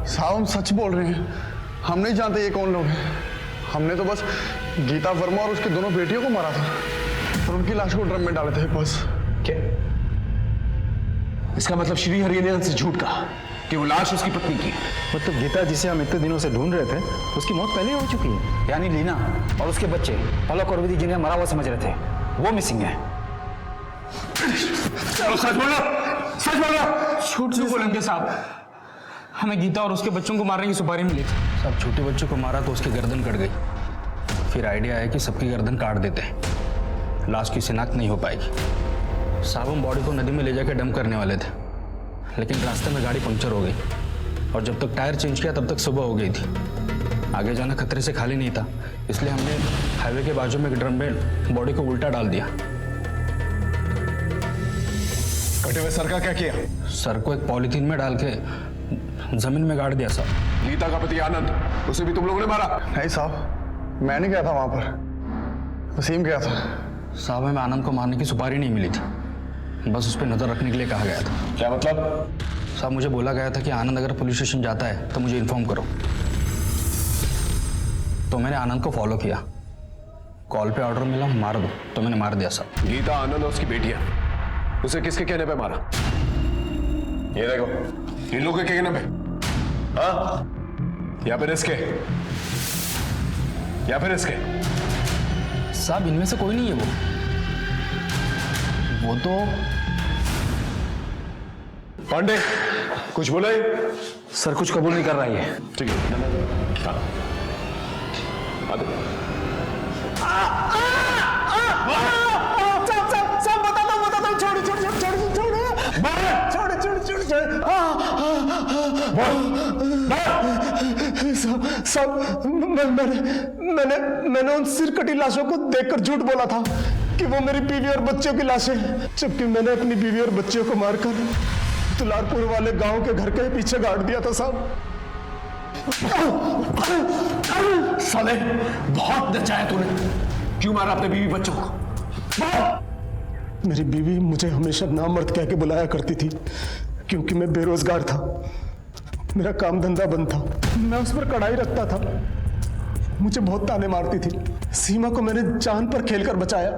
साहब हम सच बोल रहे हैं, हम नहीं जानते ये कौन लोग हैं। हमने तो बस गीता वर्मा और उसकी दोनों बेटियों को मारा था और उनकी लाश को ड्रम में डाले थे बस।
क्या इसका मतलब श्रीहरि ने हमसे झूठ कहा कि वो लाश उसकी पत्नी की?
मतलब गीता जिसे हम इतने दिनों से ढूंढ रहे थे उसकी मौत पहले हो चुकी है। यानी लीना और उसके बच्चे पलक और विधि जिन्हें मरा हुआ समझ रहे थे वो मिसिंग है।
सच बोलो।
झूठ क्यों बोलेंगे साहब? हमें गीता और उसके बच्चों को मारने की सुपारी मिली थी।
सब छोटे बच्चों को मारा तो उसकी गर्दन कट गई। फिर आइडिया आया कि सबकी गर्दन काट देते हैं, लाश की शिनाख्त नहीं हो पाएगी। साहब हम बॉडी को नदी में ले जाकर डंप करने वाले थे, लेकिन रास्ते में गाड़ी पंक्चर हो गई और जब तक टायर चेंज किया तब तक सुबह हो गई थी। आगे जाना खतरे से खाली नहीं था, इसलिए हमने हाईवे के बाजू में एक ड्रम में बॉडी को उल्टा डाल दिया।
कटे हुए सर का क्या किया?
सर को एक पॉलीथीन में डाल के जमीन में गाड़ दिया साहब।
गीता का पति आनंद, उसे भी तुम लोगों ने मारा?
नहीं साहब, मैं नहीं गया था वहां पर, वसीम गया था।
साहब हमें आनंद को मारने की सुपारी नहीं मिली थी, बस उस पर नजर रखने के लिए कहा गया था।
क्या मतलब?
साहब मुझे बोला गया था कि आनंद अगर पुलिस स्टेशन जाता है तो मुझे इन्फॉर्म करो। तो मैंने आनंद को फॉलो किया, कॉल पे ऑर्डर मिला मार दो, तो मैंने मार दिया साहब।
गीता, आनंद और उसकी बेटियां, उसे किसके कहने पे मारा? ये देखो, इन लोगों के कहने पे? हाँ, या फिर इसके? या फिर इसके?
साहब इनमें से कोई नहीं है। वो तो
पांडे कुछ बोला है?
सर कुछ कबूल नहीं कर रहा है।
ठीक है, हाँ।
सब मैंने उन सिरकटी लाशों को देखकर झूठ बोला था कि वो मेरी बीवी और बच्चों की लाशें हैं, जबकि मैंने अपनी बीवी और बच्चों को मारकर दुलारपुर वाले गांव के घर के पीछे गाड़ दिया था साहब।
साले बहुत नचाया तूने। क्यों मारा अपने बीवी बच्चों को?
मेरी बीवी मुझे हमेशा नामर्द कह के बुलाया करती थी, क्योंकि मैं बेरोजगार था, मेरा काम धंधा बंद था, मैं उस पर कड़ाई रखता था। मुझे बहुत ताने मारती थी। सीमा को मैंने जान पर खेलकर बचाया,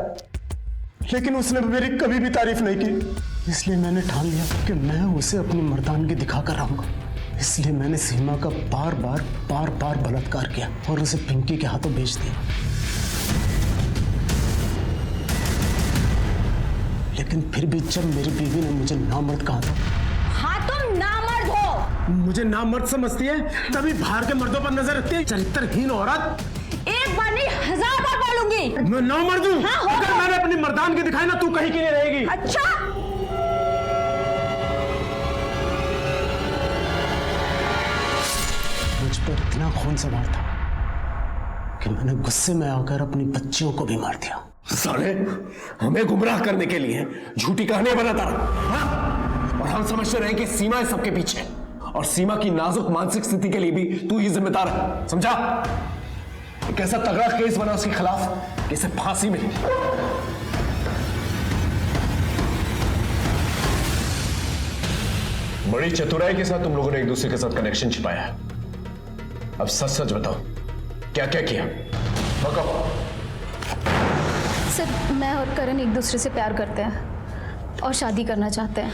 लेकिन उसने मेरी कभी भी तारीफ नहीं की। इसलिए मैंने ठान लिया कि मैं उसे अपनी मर्दानगी दिखाकर रहूंगा। इसलिए मैंने सीमा का बार बार बलात्कार किया और उसे पिंकी के हाथों बेच दिया। लेकिन फिर भी जब मेरी बीवी ने मुझे नामर्द कहा था।
हाँ तुम नामर्द हो।
मुझे नामर्द समझती है, तभी बाहर के मर्दों पर नजर रखती है, चरित्रहीन औरत।
एक बार नहीं 1000 बार बोलूंगी।
मैं नामर्द हूँ।
हाँ,
अगर मैंने अपनी मर्दानगी दिखाई ना, तू कहीं की नहीं रहेगी।
अच्छा
मुझ पर इतना खून सवार था कि मैंने गुस्से में आकर अपनी बच्चियों को भी मार दिया।
साले हमें गुमराह करने के लिए झूठी कहानियां बनाता रहा, और हम समझते रहे कि सीमा है सबके पीछे, और सीमा की नाजुक मानसिक स्थिति के लिए भी तू ही जिम्मेदार है, समझा? एक ऐसा तगड़ा केस बना उसके खिलाफ कि इसे फांसी मिली। बड़ी चतुराई के साथ तुम लोगों ने एक दूसरे के साथ कनेक्शन छिपाया है। अब सच सच बताओ, क्या क्या किया? बताओ।
सर, मैं और करण एक दूसरे से प्यार करते हैं और शादी करना चाहते हैं,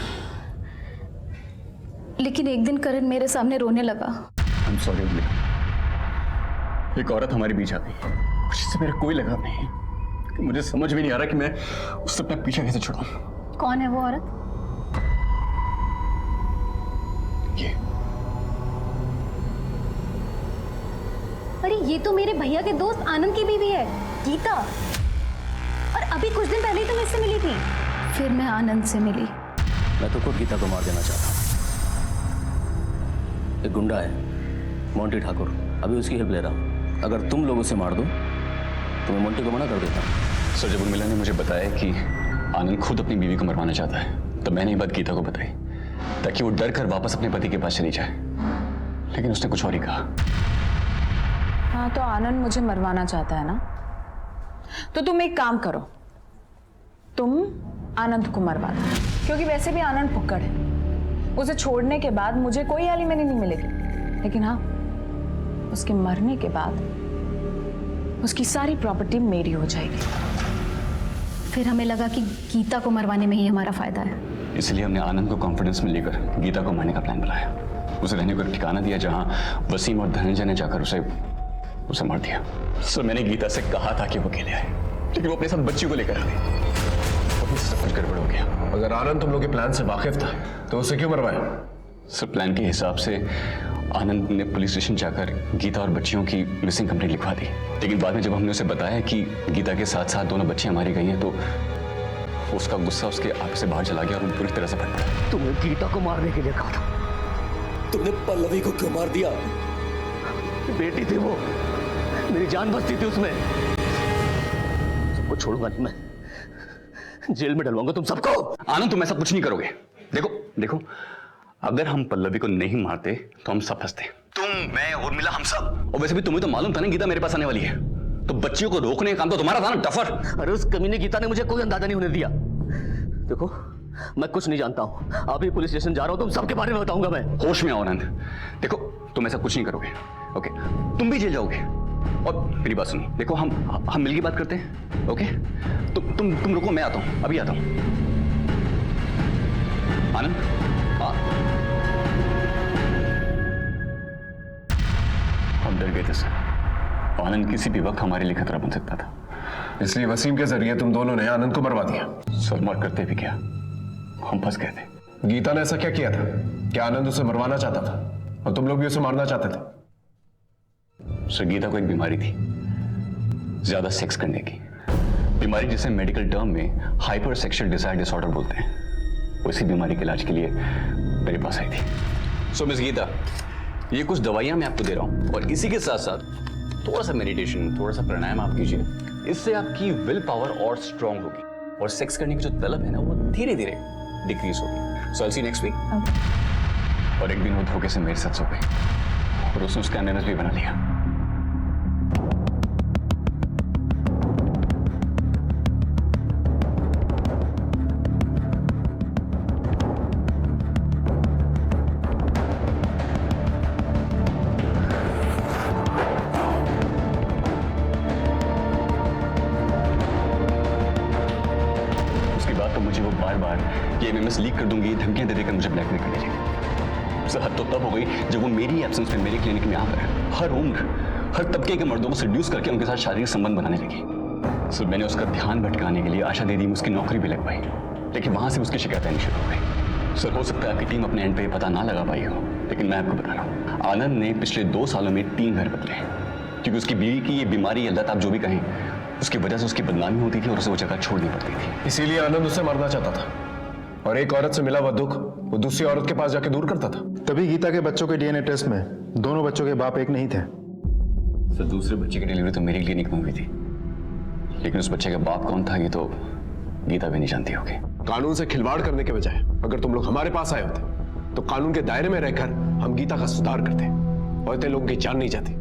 लेकिन एक दिन करण मेरे सामने रोने लगा।
I'm sorry, एक औरत हमारे बीच आ गई जिससे मेरा कोई लगाव नहीं है। मुझे समझ भी नहीं आ रहा कि मैं उससे अपना पीछा कैसे छुड़ाऊं।
कौन है वो औरत?
ये।
अरे ये तो मेरे भैया के दोस्त आनंद की बीवी है, गीता। और अभी कुछ दिन पहले ही तो मैं इससे मिली थी। फिर मैं आनंद से मिली।
मैं तो खुद गीता को मार देना चाहता हूँ। एक गुंडा है मोंटी ठाकुर, अभी उसकी हेल्प ले रहा हूँ। अगर तुम लोग उसे मार दो तो मैं मोंटी को मना कर देता हूँ।
सर, जब उर्मिला ने मुझे बताया कि आनंद खुद अपनी बीवी को मरवाना चाहता है, तो मैंने ये बात गीता को बताई ताकि वो डर कर वापस अपने पति के पास चली जाए, लेकिन उसने कुछ और ही कहा।
हाँ, तो आनंद मुझे मरवाना चाहता है ना, तो तुम एक काम करो, तुम आनंद को मरवा दो, क्योंकि वैसे भी आनंद फुक्कड़ है। उसे छोड़ने के बाद मुझे कोई एलिमनी नहीं मिलेगी, लेकिन हाँ, उसके मरने के बाद उसकी सारी प्रॉपर्टी मेरी हो जाएगी।
फिर हमें लगा कि गीता को मरवाने में ही हमारा फायदा है,
इसलिए हमने आनंद को कॉन्फिडेंस में लेकर गीता को मारने का प्लान बनाया। उसे रहने को एक ठिकाना दिया जहां वसीम और धनंजय ने जाकर उसे मार दिया। सर, मैंने गीता से कहा था कि वो अकेले आए, लेकिन वो अपने साथ बच्ची को लेकर आ गई। सब कुछ गड़बड़ हो गया।
अगर आनंद तुम लोग के प्लान से वाकिफ था तो उसे क्यों मरवाया?
सर, प्लान के हिसाब से आनंद ने पुलिस स्टेशन जाकर गीता और बच्चियों की मिसिंग कंप्लेंट लिखवा दी, लेकिन बाद में जब हमने उसे बताया कि गीता के साथ साथ दोनों बच्चियां मारी गई हैं, तो उसका गुस्सा उसके आंख से बाहर चला गया और वो पूरी तरह से फट पड़ा।
तुमने गीता को मारने के लिए कहा था, तुमने पल्लवी को क्यों मार दिया? बेटी थी वो, मेरी जान बचती थी उसमें। सबको छोड़ूंगा नहीं मैं, जेल में डलवाऊंगा तुम सबको।
आनंद, तुम ऐसा कुछ नहीं करोगे। देखो, अगर हम पल्लवी को नहीं मारते तो हम सब फंसते, तुम, मैं, उर्मिला, हम सब। और वैसे भी तुम्हें तो मालूम था ना गीता मेरे पास आने वाली है, तो बच्चियों को रोकने का काम तो तुम्हारा था ना, टफर।
अरे उस कमीने गीता ने मुझे कोई अंदाजा नहीं होने दिया। देखो, मैं कुछ नहीं जानता हूँ, अभी पुलिस स्टेशन जा रहा हूँ, तुम सबके बारे में बताऊंगा मैं।
होश में आओ आनंद। देखो, तुम ऐसा कुछ नहीं करोगे, ओके? तुम भी जेल जाओगे। और मेरी बात सुनो, देखो, हम मिलके बात करते हैं, ओके? तुम रुको, मैं आता हूँ, अभी आता हूँ। आनंद, हम डर गए थे सर। आनंद किसी भी वक्त हमारे लिए खतरा बन सकता था,
इसलिए वसीम के जरिए तुम दोनों ने आनंद को मरवा दिया।
सर, मर करते भी क्या, हम फंस गए थे।
गीता ने ऐसा क्या किया था कि आनंद उसे मरवाना चाहता था और तुम लोग भी उसे मारना चाहते थे?
सर, गीता को एक बीमारी थी, ज्यादा सेक्स करने की बीमारी, जिसे मेडिकल टर्म में हाइपर सेक्सुअल डिजायर डिसऑर्डर बोलते हैं। उसी बीमारी के इलाज के लिए मेरे पास आई थी। सो मिस गीता, ये कुछ दवाइयां मैं आपको दे रहा हूं और इसी के साथ साथ थोड़ा सा मेडिटेशन, थोड़ा सा प्राणायाम आप कीजिए। इससे आपकी विल पावर और स्ट्रांग होगी और सेक्स करने की जो तलब है ना वो धीरे धीरे डिक्रीज होगी। सो आई सी नेक्स्ट वीक। और एक दिन वो धोखे से मेरे साथ सो गई और उसने उसका एनालिसिस भी बना लिया। मुझे वो बार बार ये एमएमएस लीक कर दूंगी, धमकियां दे देकर मुझे ब्लैकमेल करने लगी। सर हद तो तब हो गई जब वो मेरी एब्सेंस में मेरे क्लिनिक में आकर हर उम्र, हर तबके के मर्दों को सेड्यूस करके उनके साथ शारीरिक संबंध बनाने लगी। सर मैंने उसका ध्यान भटकाने के लिए आशा दे दी, उसकी नौकरी भी लग पाई, लेकिन वहां से उसकी शिकायतें आनी शुरू हो गई। सर हो सकता है आपकी टीम अपने एंड पे पता ना लगा पाई हो, लेकिन मैं आपको बता रहा हूँ, आनंद ने पिछले 2 सालों में 3 घर बदले हैं, क्योंकि उसकी बीवी की ये बीमारी या लत आप जो भी कहें, उसकी वजह से उसकी बदनामी होती थी और उसे वो जगह छोड़नी पड़ती थी।
इसीलिए आनंद उसे मारना चाहता था और एक औरत से मिला हुआ दुख वो दूसरी औरत के पास जाके दूर करता था।
तभी गीता के बच्चों के डीएनए टेस्ट में दोनों बच्चों के बाप एक नहीं थे।
सर दूसरे बच्चे की डिलीवरी तो मेरी क्लिनिक में हुई थी, लेकिन उस बच्चे का बाप कौन था ये तो गीता भी नहीं जानती होगी।
कानून से खिलवाड़ करने के बजाय अगर तुम लोग हमारे पास आए होते तो कानून के दायरे में रहकर हम गीता का सुधार करते और इतने लोगों की जान नहीं जाती।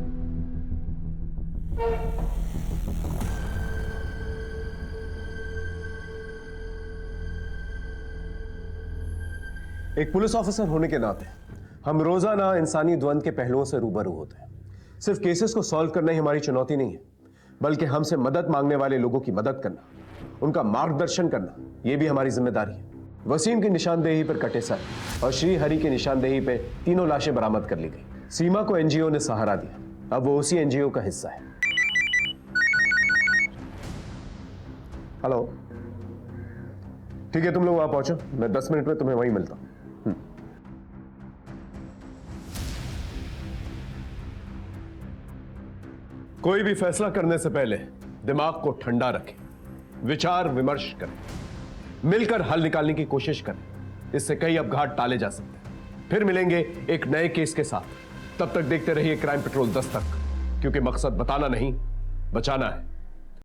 एक पुलिस ऑफिसर होने के नाते हम रोजाना इंसानी द्वंद के पहलुओं से रूबरू होते हैं। सिर्फ केसेस को सॉल्व करना ही हमारी चुनौती नहीं है, बल्कि हमसे मदद मांगने वाले लोगों की मदद करना, उनका मार्गदर्शन करना, यह भी हमारी जिम्मेदारी है। वसीम की निशानदेही पर कटे सर और श्री हरि की निशानदेही पे तीनों लाशें बरामद कर ली गई। सीमा को एनजीओ ने सहारा दिया, अब वो उसी एनजीओ का हिस्सा है। हेलो, ठीक है तुम लोग वहां पहुंचो, मैं 10 मिनट में तुम्हें वहीं मिलता हूं। कोई भी फैसला करने से पहले दिमाग को ठंडा रखें, विचार विमर्श करें, मिलकर हल निकालने की कोशिश करें। इससे कई अपघात टाले जा सकते हैं। फिर मिलेंगे एक नए केस के साथ। तब तक देखते रहिए क्राइम पेट्रोल 10 तक, क्योंकि मकसद बताना नहीं, बचाना है।